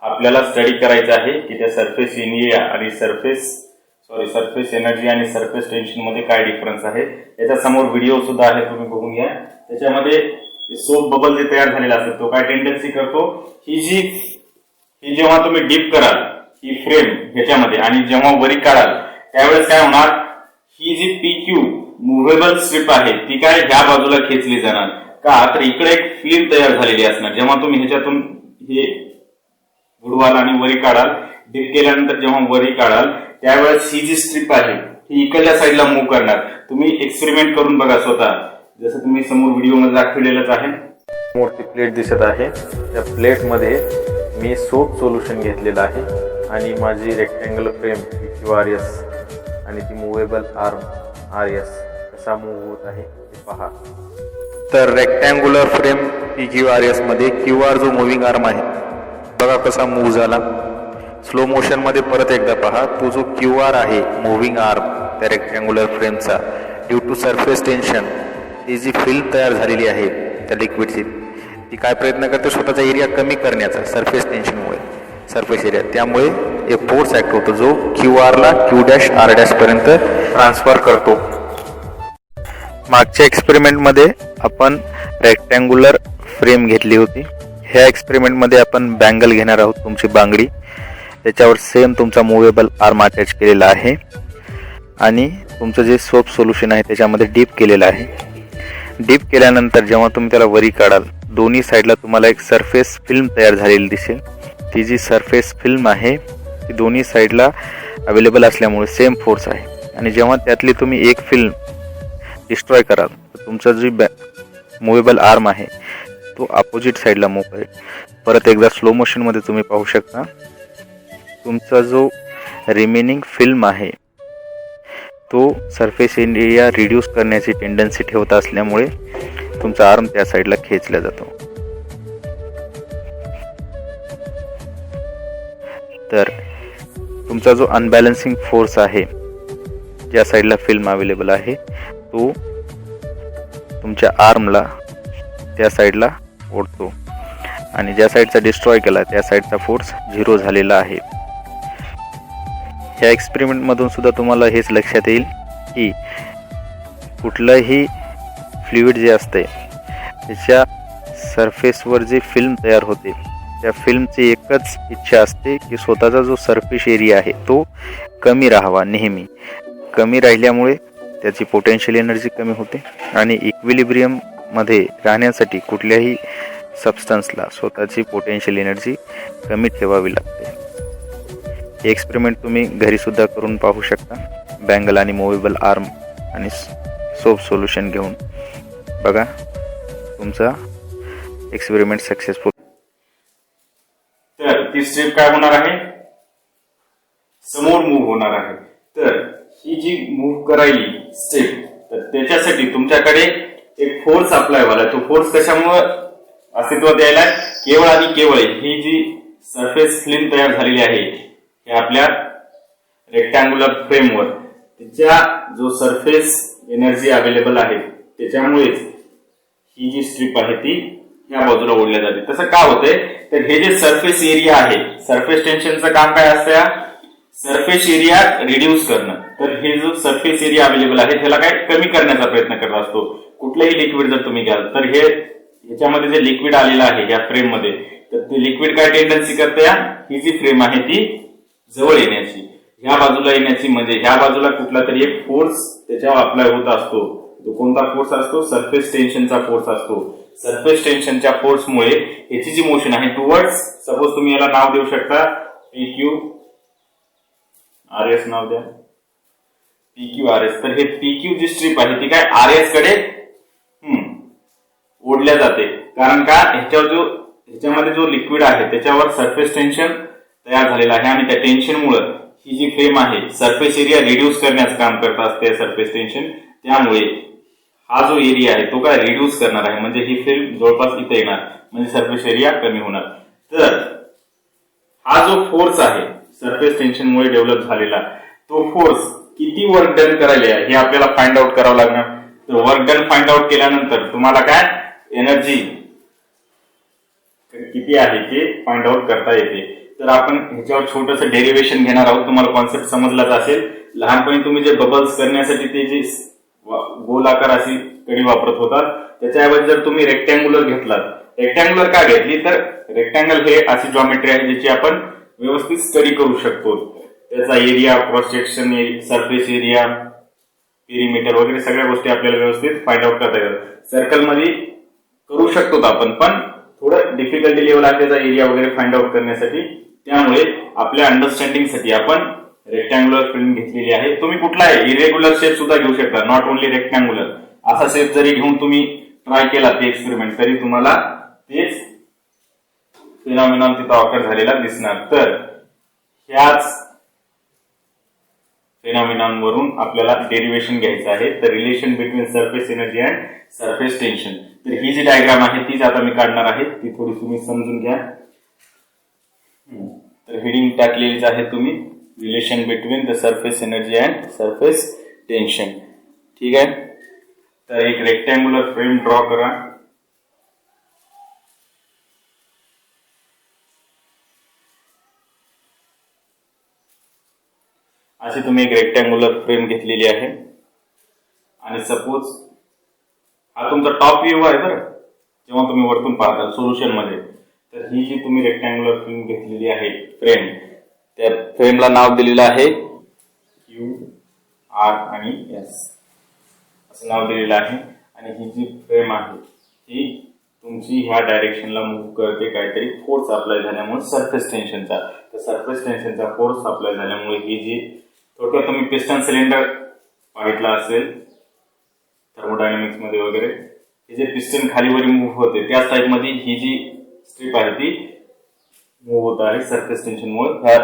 आपल्याला स्टडी करायचं आहे की त्या सरफेस एरिया आणि सरफेस एनर्जी आणि सरफेस टेन्शन मध्ये काय डिफरन्स आहे. याच्या समोर व्हिडिओ सुद्धा आहे, तुम्ही बघून घ्या. त्याच्यामध्ये सोप बबल जे तयार झालेला असेल तो काय टेंडन्सी करतो, ही जेव्हा तुम्ही डीप कराल ही फ्रेम ह्याच्यामध्ये आणि जेव्हा वरी काढाल त्यावेळेस काय होणार, ही जी PQ मुव्हेबल स्ट्रीप आहे ती काय ह्या बाजूला खेचली जाणार का, तर इकडे एक फिल्म तयार झालेली असणार. जेव्हा तुम्ही ह्याच्यातून हे बुडवाल आणि वरी काढाल, डीप केल्यानंतर जेव्हा वरी काढाल त्यावेळेस ही जी स्ट्रीप आहे ही इकडल्या साईडला मूव्ह करणार. तुम्ही एक्सपेरिमेंट करून बघा स्वतः, जसं तुम्ही समोर व्हिडिओ मध्ये दाखवलेलंच आहे. मोठी प्लेट दिसत आहे, त्या प्लेट मध्ये मी सोप सोल्युशन घेतलेलं आहे आणि माझी रेक्टँगल फ्रेम QRS आणि ती मुव्हेबल आर्म RS कसा मूव्ह होत आहे ते पहा. तर रेक्टँग्युलर फ्रेम PQRS मध्ये QR जो मुव्हिंग आर्म आहे बघा कसा मूव्ह झाला. स्लो मोशन मध्ये परत एकदा पहा, तो जो QR आहे मुव्हिंग आर्म त्या रेक्टँग्युलर फ्रेमचा, ड्यू टू सरफेस टेन्शन ती जी फिल्म तयार झालेली आहे त्या लिक्विडची ती काय प्रयत्न करते स्वतःचा एरिया कमी करण्याचा सरफेस टेन्शनमुळे, सरफेस एरिया, त्यामुळे एक फोर्स ऍक्ट होतो जो QR ला Q', R' पर्यंत ट्रान्सफर करतो. मागच्या एक्सपेरिमेंटमध्ये आपण रेक्टँग्युलर फ्रेम घेतली होती. ह्या एक्सपेरिमेंटमध्ये आपण बँगल घेणार आहोत, तुमची बांगडी, त्याच्यावर सेम तुमचा मुव्हेबल आर्म अटॅच केलेला आहे आणि तुमचं जे सोप सोल्युशन आहे त्याच्यामध्ये डीप केलेलं आहे. डीप केल्यानंतर जेव्हा तुम्ही त्याला वरी काढाल दोन्ही साईडला तुम्हाला एक सरफेस फिल्म तयार झालेली दिसेल. ती जी सरफेस फिल्म आहे ती दोन्ही साईडला अवेलेबल असल्यामुळे सेम फोर्स आहे आणि जेव्हा त्यातली तुम्ही एक फिल्म डिस्ट्रॉय कराल तर तुमचा जी मुव्हेबल आर्म आहे तो अपोजिट साईडला मूव्ह करेल. परत एकदा स्लो मोशनमध्ये तुम्ही पाहू शकता तुमचा जो रिमेनिंग फिल्म आहे तो सरफेस एरिया रिड्यूस करण्याची टेंडन्सी ठेवत असल्यामुळे तुमचा आर्म त्या साईडला खेचला जातो. तर तुमचा जो अनबॅलन्सिंग फोर्स आहे ज्या साईडला फिल्म अवेलेबल आहे तो तुमच्या आर्मला त्या साईडला ओढतो आणि ज्या साईडचा डिस्ट्रॉय केला त्या साईडचा फोर्स 0 झालेला आहे. ह्या एक्सपेरिमेंटमधून सुद्धा तुम्हाला हेच लक्षात येईल की कुठलंही फ्लुइड जे असते त्याच्या सरफेसवर जी फिल्म तयार होते त्या फिल्मची एकच इच्छा असते की स्वतःचा जो सरफेस एरिया आहे तो कमी राहावा. नेहमी कमी राहिल्यामुळे त्याची पोटेन्शियल एनर्जी कमी होते आणि इक्विलिब्रियममध्ये राहण्यासाठी कुठल्याही सबस्टन्सला स्वतःची पोटेन्शियल एनर्जी कमी ठेवावी लागते. हे एक्सपेरिमेंट तुम्ही घरीसुद्धा करून पाहू शकता. बँगल आणि मुव्हेबल आर्म आणि सोप सोल्युशन घेऊन बघा, तुमचा एक्सपेरिमेंट सक्सेसफुल. तर ती स्ट्रीप काय होणार आहे, समोर मूव्ह होणार आहे. तर ही जी मूव्ह करायली स्ट्रीप, तर त्याच्यासाठी तुमच्याकडे एक फोर्स अप्लाय व्हायला. तो फोर्स कशामुळे अस्तित्वात यायला, केवळ आणि केवळ ही जी सरफेस फिल्म तयार झालेली आहे हे आपल्या रेक्टँग्युलर फ्रेमवर, तिच्या जो सरफेस एनर्जी अवेलेबल आहे त्याच्यामुळेच ही जी स्ट्रीप आहे ती या बाजूला ओढल्या जाते. तसं का होतंय, तर हे जे सरफेस एरिया आहे, सरफेस टेन्शनचं काम काय असतं, सरफेस एरिया रिड्यूस करणं. तर हे जो सरफेस एरिया अवेलेबल आहे त्याला काय कमी करण्याचा प्रयत्न करत असतो. कुठलंही लिक्विड जर तुम्ही घ्याल तर हे ह्याच्यामध्ये जे लिक्विड आलेलं आहे या फ्रेम मध्ये, तर ते लिक्विड काय टेंडन्सी करते, ही जी फ्रेम आहे ती जवळ येण्याची, ह्या बाजूला येण्याची. म्हणजे ह्या बाजूला कुठला तरी एक फोर्स त्याच्यावर अप्लाय होत असतो. तो कोणता फोर्स असतो, सरफेस टेन्शनचा फोर्स असतो. सरफेस टेन्शनच्या फोर्समुळे याची जी मोशन आहे टुवर्ड्स, सपोज तुम्ही याला नाव देऊ शकता PQ RS नाव द्या, PQ RS. तर हे PQ जी स्ट्रीप आहे ती काय RS कडे ओढल्या जाते. कारण का, ह्याच्यामध्ये जो लिक्विड आहे त्याच्यावर सरफेस टेन्शन तयार झालेला आहे आणि त्या टेन्शनमुळे ही जी फ्रेम आहे सरफेस एरिया रिड्यूस करण्याचं काम करत असते सरफेस टेन्शन. त्यामुळे हा जो एरिया आहे तो काय रिड्यूस करणार आहे, म्हणजे ही फिल्म जवळपास इथे येणार, म्हणजे सरफेस एरिया कमी होणार. तर हा जो फोर्स आहे सरफेस टेन्शनमुळे डेव्हलप झालेला, तो फोर्स किती वर्क डन करायला हे आपल्याला फाइंड आउट करावं लागणार. तर वर्क डन फाइंड आउट केल्यानंतर तुम्हाला काय एनर्जी किती आहे ते फाइंड आउट करता येते. तर आपण ह्याच्यावर छोटंसं डेरिव्हेशन घेणार आहोत. तुम्हाला कॉन्सेप्ट समजलाच असेल. लहानपणी तुम्ही जे बबल्स करण्यासाठी ते जी गोलाकार अशी कडी वापरत होतात, त्याच्याऐवजी जर तुम्ही रेक्टँग्युलर घेतलात, रेक्टँग्युलर का घेतली, तर रेक्टँगल हे अशी जॉमेट्री आहे ज्याची आपण व्यवस्थित स्टडी करू शकतो. त्याचा area, cross section, surface area, perimeter वगैरे सगळ्या गोष्टी आपल्याला व्यवस्थित फाइंड आउट करता येतात. सर्कल मध्ये करू शकतो आपण, पण थोडं डिफिकल्टी लेवल आहे त्याचा एरिया वगैरे फाइंड आउट करण्यासाठी. त्यामुळे आपल्या अंडरस्टँडिंगसाठी आपण रेक्टँग्युलर फिल्म घेतलेली आहे. तुम्ही कुठलाही इरेग्युलर शेप सुद्धा घेऊ शकता, नॉट ओनली रेक्टँग्युलर. असा शेप जरी घेऊन तुम्ही ट्राय केला ते एक्सपेरिमेंट, तरी तुम्हाला तेच फिनॉमिनॉन तिथं ऑकर झालेला दिसणार. तर ह्याच फिनॉमिनॉन वरून आपल्याला डेरिव्हेशन घ्यायचं आहे. तर relation between surface energy and surface tension. तर ही जी डायग्राम आहे तीच आता मी काढणार आहे, ती थोडी तुम्ही समजून घ्या. तर हेडिंग टाकलेलीच आहे तुम्ही, relation between the surface energy and surface tension. ठीक आहे. तर एक रेक्टँग्युलर फ्रेम ड्रॉ करा. अशी तुम्ही एक रेक्टँग्युलर फ्रेम घेतलेली आहे आणि सपोज हा तुमचा टॉप व्ह्यू आहे बरं, जेव्हा तुम्ही वरतून पाहता सोल्युशन मध्ये. तर ही जी तुम्ही रेक्टँग्युलर फ्रेम घेतलेली आहे फ्रेम, त्या फ्रेमला नाव दिलेलं आहे QR आणि S असं नाव दिलेलं आहे. आणि ही जी फ्रेम आहे ही तुमची ह्या डायरेक्शनला मूव्ह करते काहीतरी फोर्स अप्लाय झाल्यामुळे सरफेस टेन्शनचा. तर सरफेस टेन्शनचा फोर्स अप्लाय झाल्यामुळे ही जी थोडक्यात तुम्ही पिस्टन सिलेंडर पाहितला असेल थर्मोडायनामिक्स मध्ये वगैरे, हे जे पिस्टन खालीवर मूव्ह होते त्याच टाइप मध्ये ही जी स्ट्रीप आहे ती मूव्ह होत आहे सरफेस टेन्शनमुळे. ह्या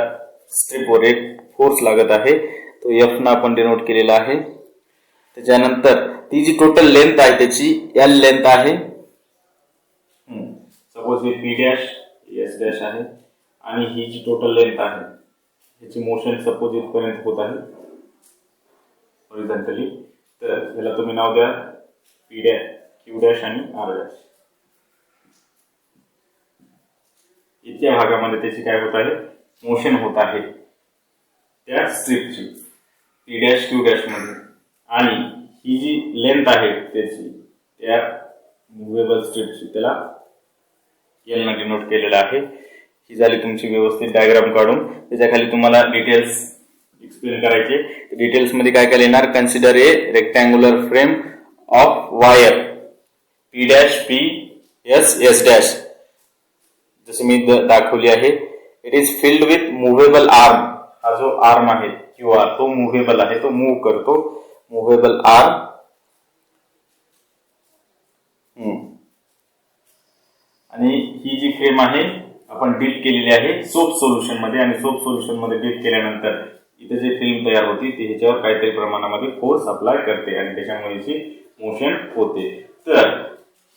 स्ट्रीपवर एक फोर्स लागत आहे, तो F ना आपण डिनोट केलेला आहे. त्याच्यानंतर ती जी टोटल लेंथ आहे त्याची L लेंथ आहे. सपोज हे P' S' आहे आणि ही जी टोटल लेंथ आहे ह्याची मोशन सपोज इथपर्यंत होत आहे हॉरिझॉन्टली. तर ह्याला तुम्ही नाव द्या P' Q' आणि R'. इतक्या भागामध्ये त्याची काय होत आहे, मोशन होत आहे त्या स्ट्रिपची P', Q' मध्ये. आणि ही जी लेंथ आहे त्याची त्या मुव्हेबल स्ट्रिपची त्याला L ने डिनोट केलेला आहे. ही झाली तुमची व्यवस्थित डायग्राम काढून. त्याच्या खाली तुम्हाला डिटेल्स एक्सप्लेन करायचे. डिटेल्स मध्ये काय काय येणार, consider A rectangular frame of wire P', S', जसे मी दाखवली आहे. It is filled with movable arm. हा जो आर्म आहे QR तो मुव्हेबल आहे, तो मूव्ह करतो. मुव्हेबल आर्म आणि ही जी फ्रेम आहे आपण डीप केलेली आहे सोप सोल्युशन मध्ये. आणि सोप सोल्युशन मध्ये डीप केल्यानंतर इथे जे फिल्म तयार होती ती ह्याच्यावर काहीतरी प्रमाणामध्ये फोर्स अप्लाय करते आणि त्याच्यामुळे याची मोशन होते. तर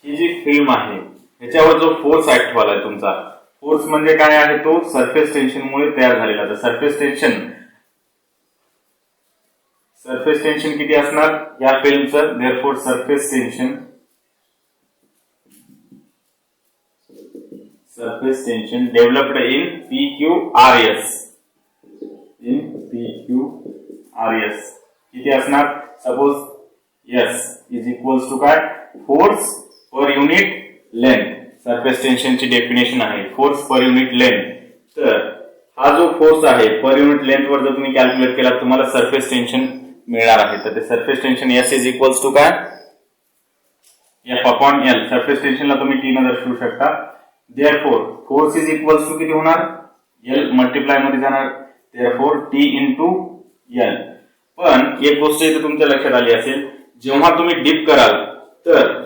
ही जी फिल्म आहे ह्याच्यावर जो फोर्स ऍक्ट व्हायला तुमचा, फोर्स म्हणजे काय आहे, तो सरफेस टेन्शन मुळे तयार झालेला. तर सरफेस टेन्शन किती असणार या फिल्मचं, therefore surface tension developed in PQRS. किती असणार, suppose S is equals to काय, force per unit length. Surface टेन्शनची डेफिनेशन आहे फोर्स पर युनिट लेंथ. तर हा जो फोर्स आहे पर युनिट लेंथ वर जर तुम्ही कॅल्क्युलेट केला तुम्हाला सरफेस टेन्शन मिळणार आहे. तर ते surface tension S is equals to काय, F/L. सरफेस टेन्शनला तुम्ही T ने दर्शवू शकता. Therefore force is equals to किती होणार, L मल्टिप्लाय मध्ये जाणार, देअरफॉर T इंटू L. पण एक गोष्ट इथे तुमच्या लक्षात आली असेल, जेव्हा तुम्ही डिप कराल तर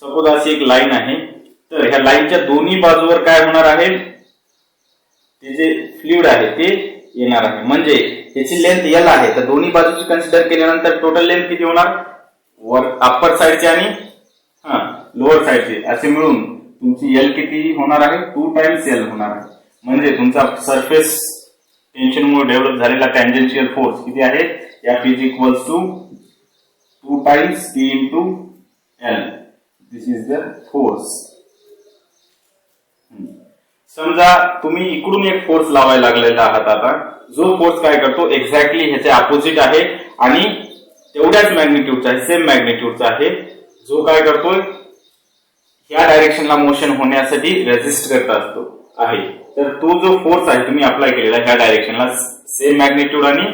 सपोज अशी एक लाईन आहे, तर ह्या लाईनच्या दोन्ही बाजूवर काय होणार आहे, ते जे फ्लुइड आहे ते येणार आहे. म्हणजे याची लेंथ L आहे, तर दोन्ही बाजूची कन्सिडर केल्यानंतर टोटल लेंथ किती होणार, अप्पर साइडची आणि लोअर साइडची असे मिळून तुमची L किती होणार आहे, 2 टाइम्स L होणार आहे. म्हणजे तुमचा सरफेस टेन्शन मुळे डेव्हलप झालेला टँजेन्शियल फोर्स किती आहे, F is equals to 2 times T into L. This is the force. समजा तुम्ही इकडून एक फोर्स लावायला लागलेला आहात. आता जो फोर्स काय करतो, एक्झॅक्टली ह्याचे अपोजिट आहे आणि तेवढ्याच मॅग्निट्यूडचा आहे, सेम मॅग्निट्यूडचा आहे. जो काय करतोय, ह्या डायरेक्शनला मोशन होण्यासाठी रेजिस्ट करत असतो आहे. तर तो जो फोर्स आहे तुम्ही अप्लाय केलेला ह्या डायरेक्शनला सेम मॅग्निट्यूड आणि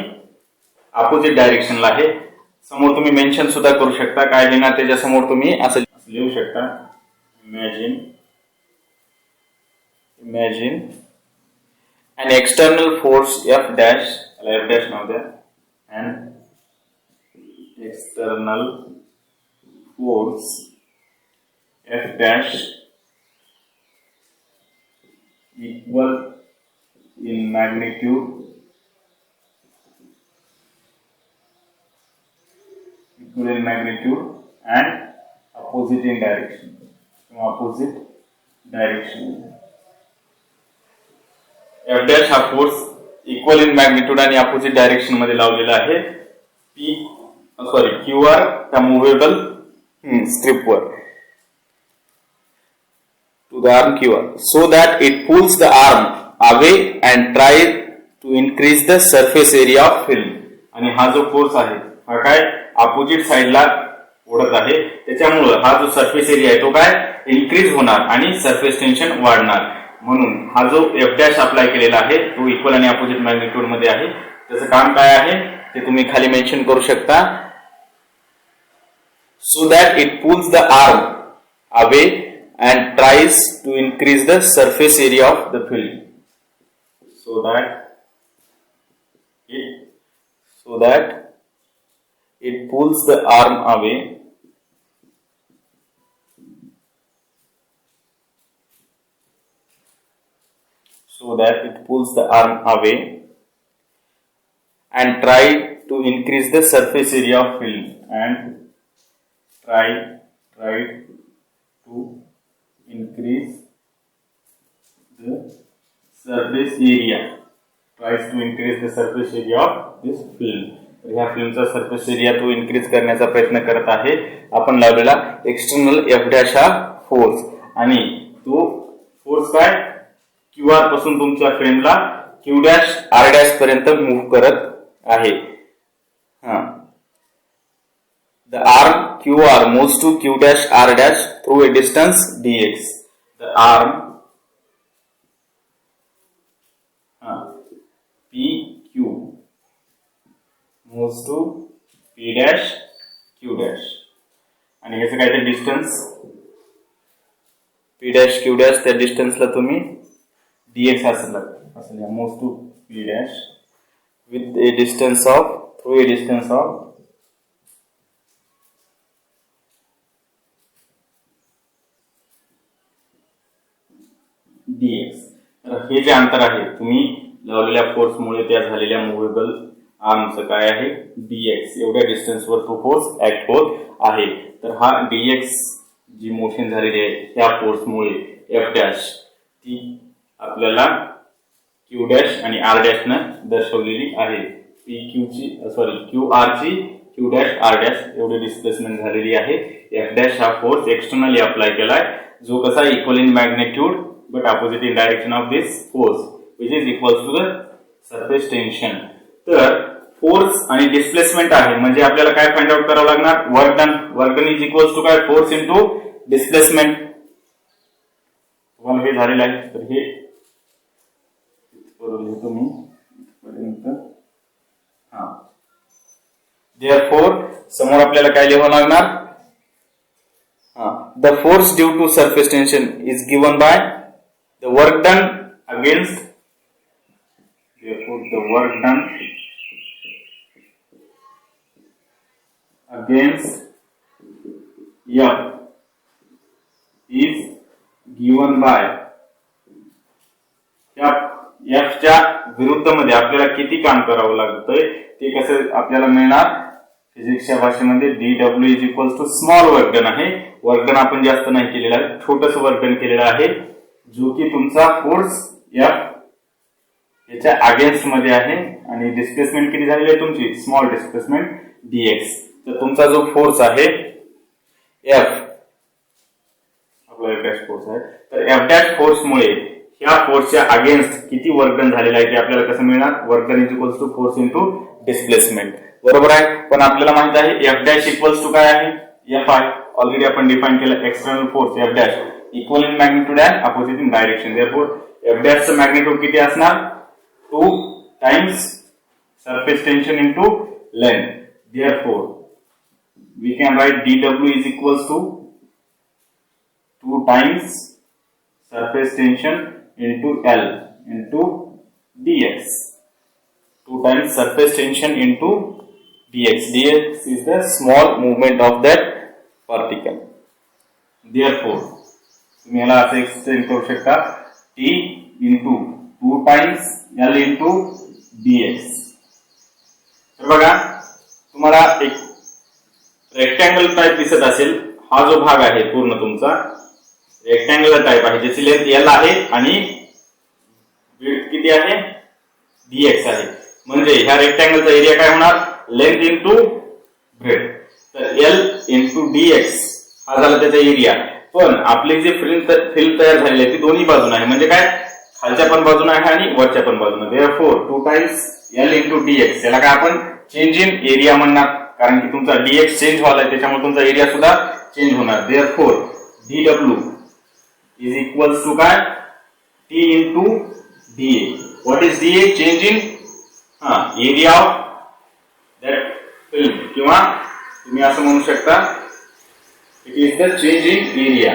अपोजिट डायरेक्शनला आहे. समोर तुम्ही मेन्शन सुद्धा करू शकता, काय लिहिणार त्याच्या समोर तुम्ही असं लिहू शकता, imagine an external force F' now there, an external force F' equal in magnitude and opposite in direction. F' हा फोर्स इक्वल इन मॅग्निट्यूड आणि अपोजिट डायरेक्शन मध्ये लावलेला आहे QR त्या मुव्हेबल स्ट्रिपवर to the arm QR, so that it pulls the arm away and tries to increase the surface area of film. आणि हा जो फोर्स आहे हा काय अपोजिट साइडला ओढत आहे, त्याच्यामुळे हा जो सरफेस एरिया आहे तो काय इन्क्रीज होणार आणि सरफेस टेन्शन वाढणार. म्हणून हा जो F' अप्लाय केलेला आहे तो इक्वल आणि अपोजिट मॅग्निट्यूड मध्ये आहे. त्याचं काम काय आहे ते तुम्ही खाली मेन्शन करू शकता, so that it pulls the arm away and tries to increase the surface area of the film, so that it pulls the arm away and try to increase the surface area of film and try to increase the surface area of this film. ह्या फिल्मचा surface area तो increase करण्याचा प्रयत्न करत आहे. आपण लावलेला external F' हा force आणि तो फोर्स काय क्यू आर पासून तुमच्या फ्रेमला क्यू डॅश आर डॅश पर्यंत मूव्ह करत आहे. The arm Q R moves to Q dash R dash through a distance dx. द आर्म PQ moves to P dash Q dash आणि याचं काय ते distance P dash Q dash त्या डिस्टन्सला तुम्ही dx असं moves to P dash with a distance of through a distance of dx. तर हे जे अंतर आहे तुम्ही लावलेल्या फोर्समुळे त्या झालेल्या मुव्हेबल आर्मचं काय आहे dx. एवढ्या डिस्टन्सवर तो फोर्स ऍक्ट होत आहे. तर हा dx जी मोशन झालेली आहे त्या फोर्समुळे f डॅश ती आपल्याला q डॅश आणि r डॅश न दर्शवलेली आहे. pq ची qr ची q डॅश r डॅश एवढी डिस्प्लेसमेंट झालेली आहे. f डॅश हा फोर्स एक्सटर्नली अप्लाय केलाय जो कसा equal in magnitude but opposite in direction of this force which is equals to the surface tension. तर फोर्स आणि डिस्प्लेसमेंट आहे म्हणजे आपल्याला काय फाइंड आउट करावं लागणार work done. Work done is equals to काय फोर्स इनटू डिस्प्लेसमेंट. तुम्हाला हे झालेलं आहे तर हे लिहितो मी पर्यंत. देअरफॉर समोर आपल्याला काय लिहावं लागणार the force due to surface tension is given by the work done against. Therefore, the work done against F is given by F च्या विरुद्ध मध्ये आपल्याला किती काम करावं लागतंय ते कसं आपल्याला मिळणार फिजिक्सच्या भाषेमध्ये dw is equals to small work done आहे. वर्क डन आपण जास्त नाही केलेलं आहे छोटस वर्क डन केलेलं आहे जो की तुमचा फोर्स F याच्या अगेन्स्ट मध्ये आहे आणि डिस्प्लेसमेंट किती झालेली आहे तुमची स्मॉल डिस्प्लेसमेंट dx. तर तुमचा जो फोर्स आहे F आपला F डॅश फोर्स आहे तर F डॅश फोर्स मुळे ह्या फोर्सच्या अगेन्स्ट किती वर्क डन झालेलं आहे ते आपल्याला कसं मिळणार work done is equals to force into displacement. बरोबर आहे. पण आपल्याला माहित आहे F डॅश इक्वल्स टू काय आहे F आहे ऑलरेडी आपण डिफाइन केलं external force F dash equal in magnitude and opposite in direction. Therefore F dash चं मॅग्निट्यूड किती असणार 2 times surface tension into length. Therefore, we can write dw is equals to 2 times surface tension into L into dx. 2 times surface tension into dx. dx is the small movement of that particle. Therefore, तुम्ही याला असं extend करू शकता t into 2 times L into dx. तर बघा तुम्हाला एक rectangle type दिसत असेल. हा जो भाग आहे पूर्ण तुमचा रेक्टँगुलर टाइप आहे ज्याची लेंथ L आहे आणि विड्थ किती आहे dx आहे. म्हणजे ह्या रेक्टँगलचा एरिया काय होणार लेंथ इंटू ब्रेथ. तर L इंटू dx हा झाला त्याचा एरिया. पण आपली जी फिल्म तयार झालेली आहे ती दोन्ही बाजूने आहे म्हणजे काय खालच्या पण बाजूने आहे आणि वरच्या पण बाजूने. Therefore 2 times L into dx याला काय आपण चेंज इन एरिया म्हणणार कारण की तुमचा dx चेंज व्हायला त्याच्यामुळे तुमचा एरिया सुद्धा चेंज होणार. Therefore dw is equals to काय t into dA. What is dA change in area of that film किंवा तुम्ही असं म्हणू शकता it is the change in area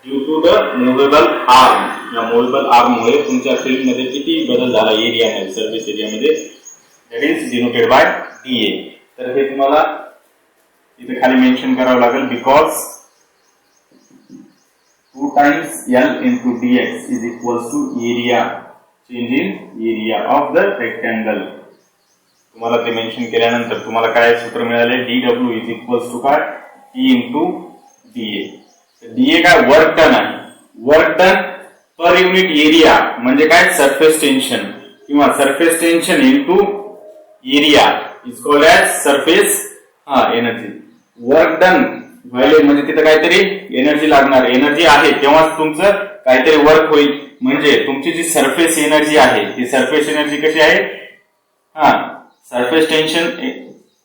due to the movable arm. या मुव्हेबल आर्म मुळे तुमच्या फिल्म मध्ये किती बदल झाला एरिया मध्ये सरफेस एरिया मध्ये that is denoted by dA. तर हे तुम्हाला इथे खाली मेन्शन करावं लागेल because 2 times L into dx is equals to area change in area of the rectangle. तुम्हाला ते मेन्शन केल्यानंतर तुम्हाला काय सूत्र मिळाले dw is equals to काय t into dA. dA काय वर्क डन आहे. Work done per unit area म्हणजे काय सरफेस टेन्शन किंवा surface tension into area is called as surface energy. Work done व्हायले म्हणजे तिथं काहीतरी एनर्जी लागणार. एनर्जी आहे तेव्हाच तुमचं काहीतरी वर्क होईल. म्हणजे तुमची जी सरफेस एनर्जी आहे ती सरफेस एनर्जी कशी आहे, surface tension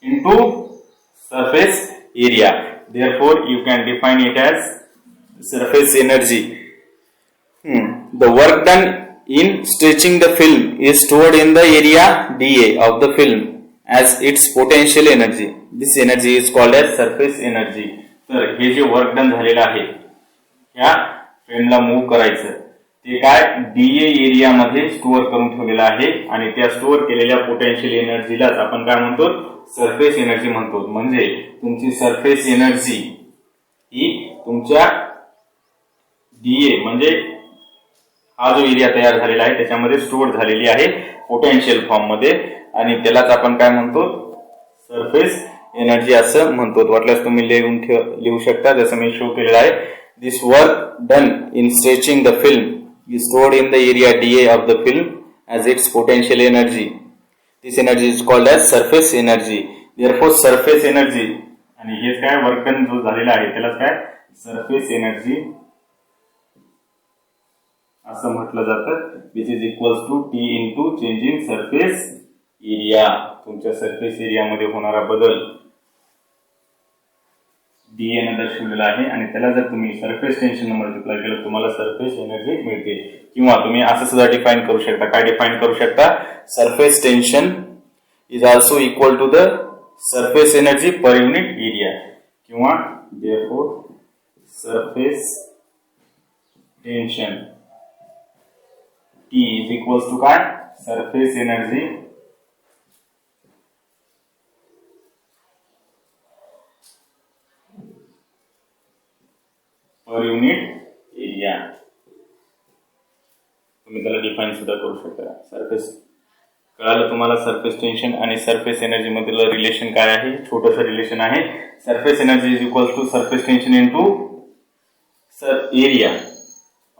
into surface area. Therefore, you can define it as surface energy. The work done in stretching the film is stored in the area dA of the film as its potential energy. This energy is called as surface energy. तर हे जे work done झालेलं आहे या फ्रेमला move करायचं ते काय DA एरियामध्ये स्टोअर करून ठेवलेलं आहे आणि त्या स्टोअर केलेल्या पोटेन्शियल एनर्जीलाच आपण काय म्हणतो, सरफेस एनर्जी म्हणतो. म्हणजे तुमची सरफेस एनर्जी ही तुमच्या डीए म्हणजे हा जो एरिया तयार झालेला आहे त्याच्यामध्ये स्टोअर झालेली आहे पोटेन्शियल फॉर्म मध्ये आणि त्यालाच आपण काय म्हणतो, सरफेस एनर्जी असं म्हणतो. वाटल्यास तुम्ही लिहू शकता जसं मी शो केलेलं आहे. This work done in stretching the film is stored in the area dA of the film as its potential energy. This energy is called as surface energy. Therefore, surface energy आणि हेच काय work done जो झालेला आहे त्यालाच काय surface energy असं म्हटलं जातं. Which is equals to T into change in surface area. तुमच्या सरफेस एरियामध्ये होणारा बदल डीए ने दर्शवलेला आहे आणि त्याला जर तुम्ही सरफेस टेन्शन मल्टिप्लाय केलं तुम्हाला सरफेस एनर्जी मिळते. किंवा तुम्ही असं सुद्धा डिफाइन करू शकता. काय डिफाइन करू शकता, surface tension is also equal to the surface energy per unit area. किंवा therefore surface tension T is equals to काय, surface energy per unit area. तुम्ही त्याला डिफाइन सुद्धा करू शकता. सरफेस कळालं तुम्हाला सरफेस टेन्शन आणि सरफेस एनर्जी मधील रिलेशन काय आहे, छोटस रिलेशन आहे. Surface energy is equal to surface tension into area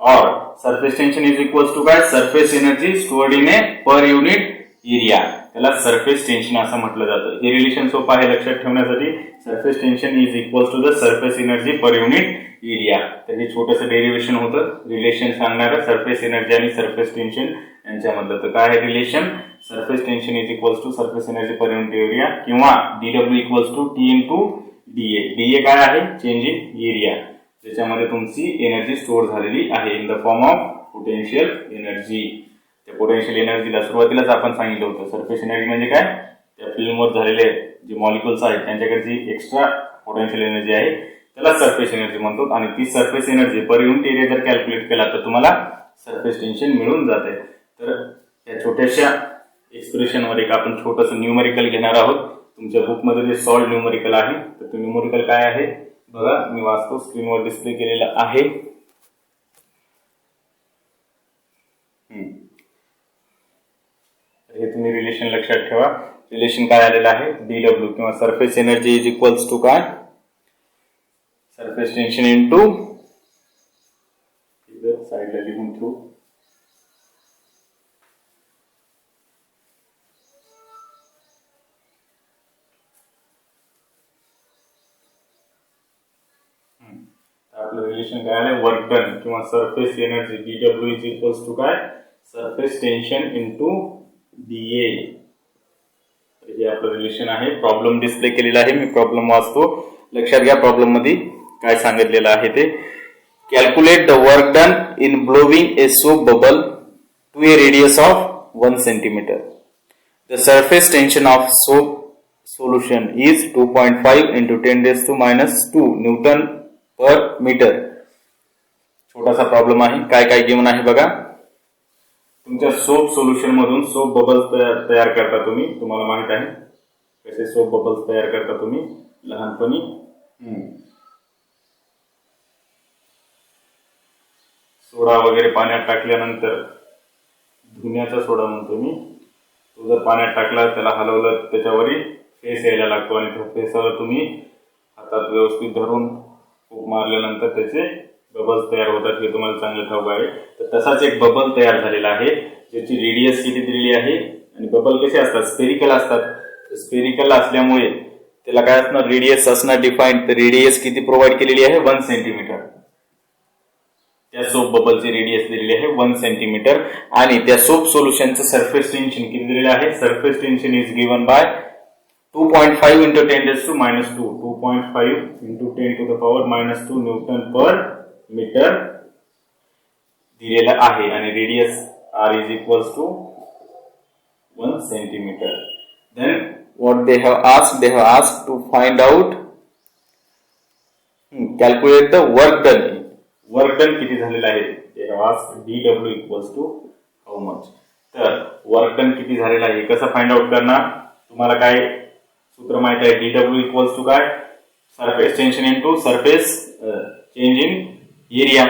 और surface tension is equal to काय, surface energy stored in a per unit area. त्याला सरफेस टेन्शन असं म्हटलं जातं. हे रिलेशन सोपं आहे लक्षात ठेवण्यासाठी. Surface tension is equal to the surface energy per unit area. तर हे छोटंसं डेरिव्हेशन होतं रिलेशन सांगणारं सरफेस एनर्जी आणि सरफेस टेन्शन यांच्यामधलं. तर काय आहे relation, surface tension is equals to surface energy per unit area किंवा d W equals to T into d A. D A काय आहे, चेंज इन एरिया, ज्याच्यामध्ये तुमची एनर्जी स्टोअर झालेली आहे in the form of potential energy. त्या पोटेन्शियल एनर्जीला सुरुवातीलाच आपण सांगितलं होतं सरफेस एनर्जी म्हणजे काय, त्या फिल्मवर झालेले जे मॉलिक्युल्स आहेत त्यांच्याकडे जी एक्स्ट्रा पोटेन्शियल एनर्जी आहे त्याला सरफेस एनर्जी म्हणतो. आणि ती surface energy per unit area जर कॅल्क्युलेट केला तर तुम्हाला सरफेस टेन्शन मिळून जाते. तर या छोट्याशा एक्सप्रेशनवर एक आपण छोटंसं न्यूमेरिकल घेणार आहोत. तुमच्या बुकमध्ये जे सॉल्व न्यूमेरिकल आहे तर ते न्यूमेरिकल काय आहे बघा, मी वाचतो, स्क्रीनवर डिस्प्ले केलेलं आहे. हे तुम्ही रिलेशन लक्षात ठेवा. रिलेशन काय आलेलं आहे, डीडब्ल्यू किंवा surface energy is equals to काय, सरफेस टेन्शन इंटू, साइडला लिहून ठेवू, आपलं रिलेशन काय आलं, वर्क डन किंवा surface energy DW is equals to काय, सरफेस टेन्शन इंटू डीए. हे आपलं रिलेशन आहे. प्रॉब्लेम डिस्प्ले केलेला आहे, मी प्रॉब्लेम वाचतो, लक्षात घ्या प्रॉब्लेम मध्ये काय सांगितलेलं आहे ते. Calculate the work done in blowing a soap bubble to a radius of 1 centimetre. The surface tension of soap solution is 2.5 into 10⁻² Newton per metre. छोटासा प्रॉब्लेम आहे. काय काय गिवन आहे बघा. तुमच्या सोप सोल्युशन मधून सोप बबल्स तयार करता तुम्ही, तुम्हाला माहित आहे कसे सोप बबल्स तयार करता तुम्ही लहानपणी. सोडा वगैरे पाण्यात टाकल्यानंतर, धुण्याचा सोडा म्हणतो मी, तो जर पाण्यात टाकला त्याला हलवलं त्याच्यावरही फेस यायला लागतो आणि त्या फेसाला तुम्ही हातात व्यवस्थित धरून फूक मारल्यानंतर त्याचे बबल्स तयार होतात, हे तुम्हाला चांगलं ठाऊक आहे. तर तसाच एक बबल तयार झालेला आहे ज्याची रेडियस किती दिलेली आहे आणि बबल कसे असतात, स्पेरिकल असतात. स्पेरिकल असल्यामुळे त्याला काय असणार, रेडियस असणार डिफाईन्ड. तर रेडियस किती प्रोव्हाइड केलेली आहे, 1 सेंटीमीटर. त्या सोप बबलची रेडियस दिलेली आहे 1 सेंटीमीटर आणि त्या सोप सोल्युशनचं सरफेस टेन्शन किती दिलेलं आहे? Surface tension is given bye 2.5 into 10 raised to minus 2. 2.5 into 10 to the power minus 2 Newton per meter दिलेला आहे आणि radius r is equals to 1 centimeter. Then what they have asked? They have asked to find out calculate the work done. Work done किती झालेला आहे? They have asked dw equals to how much. तर work done किती झालेला आहे कसं find out करणार? तुम्हाला काय सूत्र माहित आहे? dw equals to काय? Surface tension into surface change in area.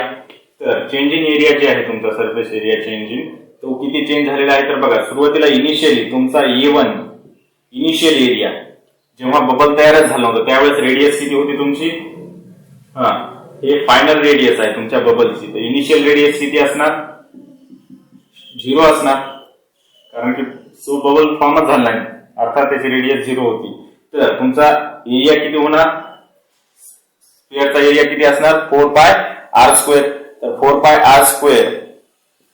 तर चेंज इन एरिया जे आहे तुमचा सरफेस एरिया चेंज इन तो किती चेंज झालेला आहे? तर बघा सुरुवातीला इनिशियली तुमचा A1 इनिशियल एरिया जेव्हा बबल तयारच झाला होता त्यावेळेस रेडियस किती होती तुमची? हे फायनल रेडियस आहे तुमच्या बबलची. तर इनिशियल रेडियस किती असणार? 0 असणार कारण की सो बबल फॉर्मच झाला नाही अर्थात त्याची रेडियस 0 होती. तर तुमचा एरिया किती होणार? स्क्वेअरचा एरिया किती असणार? 4 पाय r स्क्वेअर. तर 4 pi r square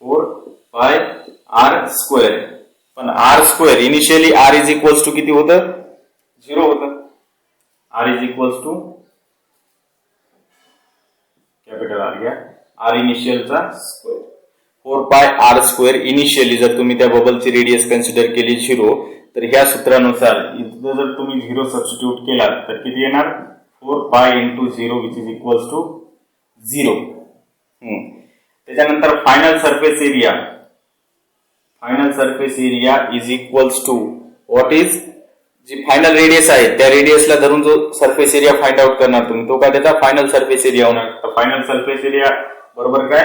4 pi r square पण r square initially r is equals to किती होतं? 0 होतं. r is equals to capital R घ्या r इनिशियलचा square 4 pi r square initially जर तुम्ही त्या बबलची रेडियस कन्सिडर केली 0 तर ह्या सूत्रानुसार इथं जर तुम्ही 0 सबस्टिट्यूट केला तर किती येणार? 4 pi into 0 which is equals to 0. त्याच्यानंतर final surface area is equals to what is जी फायनल रेडियस आहे त्या रेडियसला धरून जो सरफेस एरिया फाइंड आउट करणार तुम्ही तो काय त्याचा फायनल सरफेस एरिया होणार. तर फायनल सरफेस एरिया बरोबर काय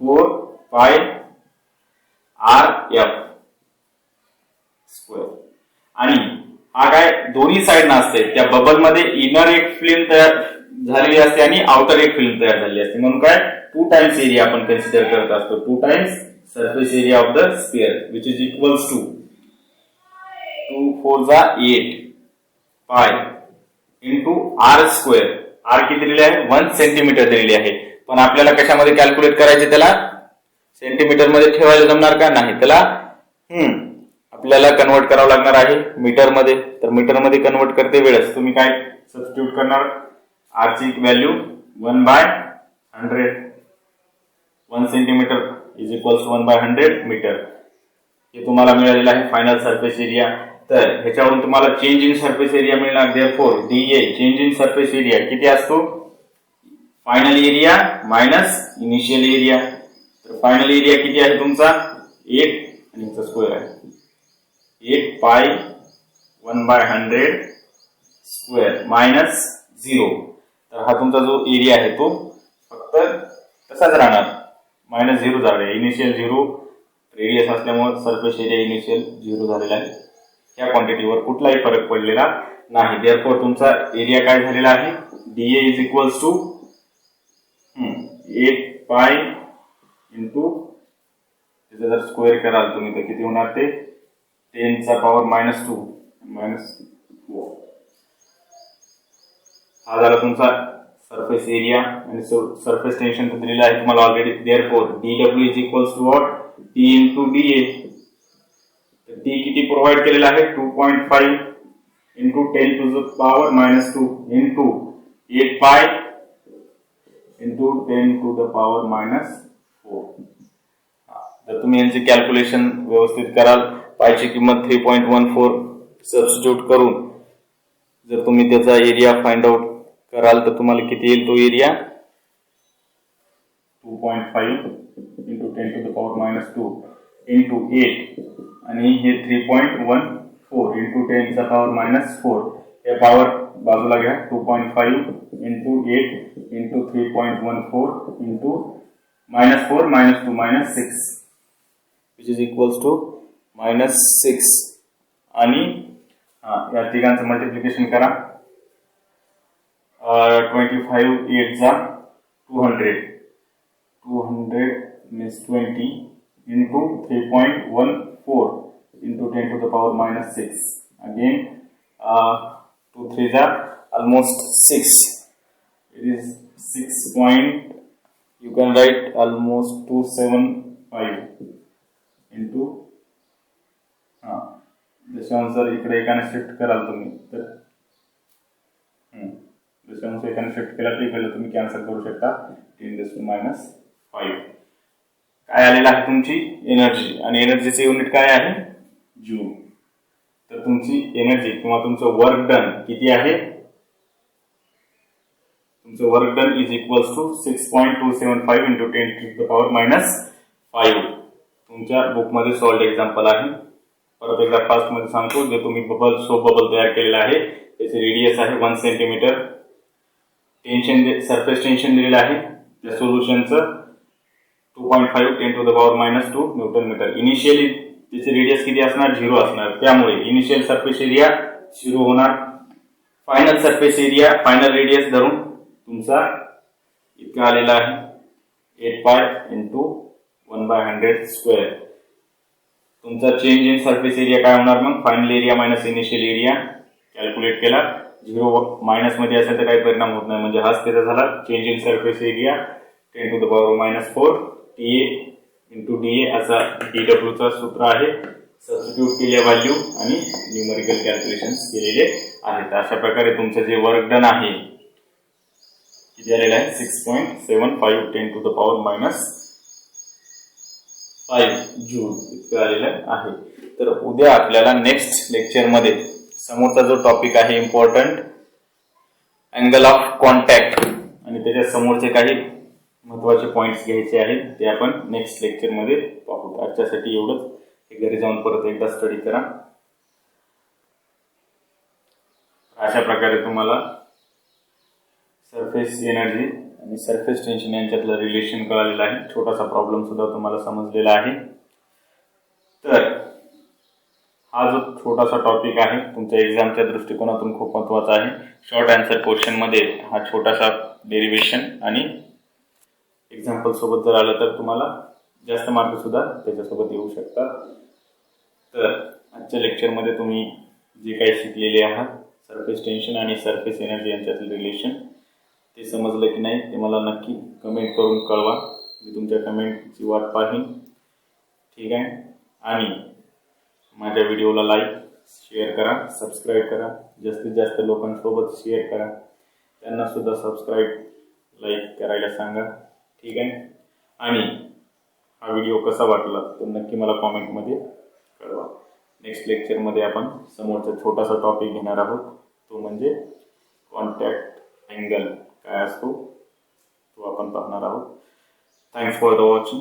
4 पाय r f स्क्वेअर. आणि हा काय दोन्ही साइड ना असते त्या बबल मध्ये इनर एक फिल्म तयार झालेली असते आणि आउटर एक फिल्म तयार झालेली असते म्हणून काय 2 टाइम्स एरिया आपण कन्सिडर करत असतो. 2 times surface area of the sphere which is equals to 2 4 जा 8 pi into r square. r किती दिलेली आहे? 1 सेंटीमीटर दिलेली आहे पण आपल्याला कशामध्ये कॅल्क्युलेट करायचे? त्याला सेंटीमीटर मध्ये ठेवायला जमणार का? नाही. त्याला आपल्याला कन्वर्ट करावं लागणार आहे मीटर मध्ये. तर मीटर मध्ये कन्वर्ट करते वेळेस तुम्ही काय सबस्टिट्यूट करणार? r ची value 1/100. 1 centimetre is equals to 1/100 metre. हे तुम्हाला मिळालेलं आहे फायनल सरफेस एरिया. तर ह्याच्यावरून तुम्हाला चेंज इन सरफेस एरिया मिळणार. Therefore dA change in surface area किती असतो? Final area minus initial area. तर फायनल एरिया किती आहे तुमचा? 8 आणि याचा स्क्वेअर आहे 8 पाय 1/100 स्क्वेअर मायनस 0. तर हा तुमचा जो एरिया आहे तो फक्त तसाच राहणार -0 झाला आहे. इनिशियल 0 रेडियस असल्यामुळे सरफेस एरिया इनिशियल 0 झालेला आहे. या क्वांटिटीवर कुठलाही फरक पडलेला नाही. देअरफॉर तुमचा एरिया काय झालेला आहे? dA is equals to 8 pi into त्याचा जर स्क्वेअर कराल तुम्ही तर किती होणार? ते 10 चा पॉवर -2 -4. हा झाला तुमचा सरफेस एरिया आणि सरफेस टेन्शन दिलेला आहे तुम्हाला already. Therefore dw is equals to what? t into dA. तर t किती प्रोव्हाइड केलेला आहे? 2.5 into 10 to the power -2 into 8 pi into 10 to the power -4. जर तुम्ही यांचे कॅल्क्युलेशन व्यवस्थित कराल पायची किंमत 3.14 सबस्टिट्यूट करून जर तुम्ही त्याचा एरिया फाइंड आउट कराल तर तुम्हाला किती येईल तो area? 2.5 into 10 to the power -2 into 8 आणि हे 3.14 इंटू 10 चा पॉवर -4. हे पॉवर बाजूला घ्या. 2.5 into 8 into 3.14 into -4 -2 -6 which is equals to -6. आणि या तिघांचं मल्टिप्लिकेशन करा. 25 8 जा 200 means 20 into 3.14 into 10 to the power -6. Again 2 3 are almost 6. It is 6. You can write almost 275 into दशांश जर इकडे एकाने शिफ्ट कराल तुम्ही तर दशांश एकाने शिफ्ट केला तरी पहिलं तुम्ही कॅन्सल करू शकता 10⁻⁵. काय आलेलं आहे तुमची एनर्जी आणि एनर्जीचे युनिट काय आहे जूल. तर तुमची एनर्जी किंवा तुमचं वर्क डन किती आहे. तुमचं work done is equals to 6.275 into 10⁻⁵. तुमच्या बुकमध्ये सॉल्ड एक्झाम्पल आहे. परत एकदा फास्ट मध्ये सांगतो. जे तुम्ही सोप बबल तयार केलेला आहे त्याचे रेडियस आहे 1 सेंटीमीटर. टेन्शन सरफेस टेन्शन दिलेलं आहे. त्या सोल्युशनचं 2.5 10⁻⁻² न्यूटन मीटर. इनिशियली त्याचे रेडियस किती असणार 0 असणार. त्यामुळे इनिशियल सरफेस एरिया 0 होणार. Final surface area final radius धरून तुमचा इतका आलेला आहे 8π into 1/100². तुमचा चेंज इन सरफेस एरिया काय होणार मग final area minus initial area calculate केला. 0 मायनस मध्ये असेल तर काही परिणाम होत नाही. म्हणजे हाच त्याचा झाला change in surface area 10⁻⁻⁴ TA into DA असा DW चा सूत्र आहे. सबस्टिट्यूट केलेल्या व्हॅल्यू आणि न्यूमेरिकल कॅल्क्युलेशन्स केलेले आहेत. अशा प्रकारे तुमचं जे वर्क डन आहे किती आलेलं आहे 6.75 10⁻⁻⁵ जूल इतकं आलेलं आहे. तर उद्या आपल्याला नेक्स्ट लेक्चर मध्ये समोरचा जो टॉपिक आहे इम्पॉर्टंट अँगल ऑफ कॉन्टॅक्ट आणि त्याच्या समोरचे काही महत्वाचे पॉइंट्स घ्यायचे आहेत ते आपण नेक्स्ट लेक्चर मध्ये पाहू. आजच्यासाठी एवढंच. घरी जाऊन परत एकदा स्टडी करा. अशा प्रकारे तुम्हाला सरफेस एनर्जी आणि सरफेस टेन्शन यांच्यातलं रिलेशन कळालेलं आहे. छोटासा प्रॉब्लेम सुद्धा तुम्हाला समजलेला आहे. तर हा जो छोटासा टॉपिक आहे तुमच्या एक्झामच्या दृष्टिकोनातून खूप महत्वाचा आहे. शॉर्ट आन्सर क्वेश्चन मध्ये हा छोटासा डेरिव्हेशन आणि एक्झाम्पल सोबत जर आलं तर तुम्हाला जास्त मार्क सुद्धा त्याच्यासोबत येऊ शकतात. तर आजच्या लेक्चर मध्ये तुम्ही जे काही शिकलेले आहात सरफेस टेन्शन आणि सरफेस एनर्जी यांच्यातील रिलेशन ते समजलं की नाही ते मला नक्की कमेंट करून कळवा. मी तुमच्या कमेंटची वाट पाहीन. ठीक आहे. आणि माझ्या व्हिडिओला लाईक शेअर करा, सबस्क्राईब करा. जास्तीत जास्त लोकांसोबत शेअर करा. त्यांना सुद्धा सबस्क्राईब लाईक करायला सांगा. ठीक आहे. आणि हा व्हिडिओ कसा वाटला तो नक्की मला कॉमेंटमध्ये कळवा. नेक्स्ट लेक्चरमध्ये आपण समोरचा छोटासा टॉपिक घेणार आहोत. तो म्हणजे कॉन्टॅक्ट अँगल काय असतो तो आपण पाहणार आहोत. Thanks for the watching.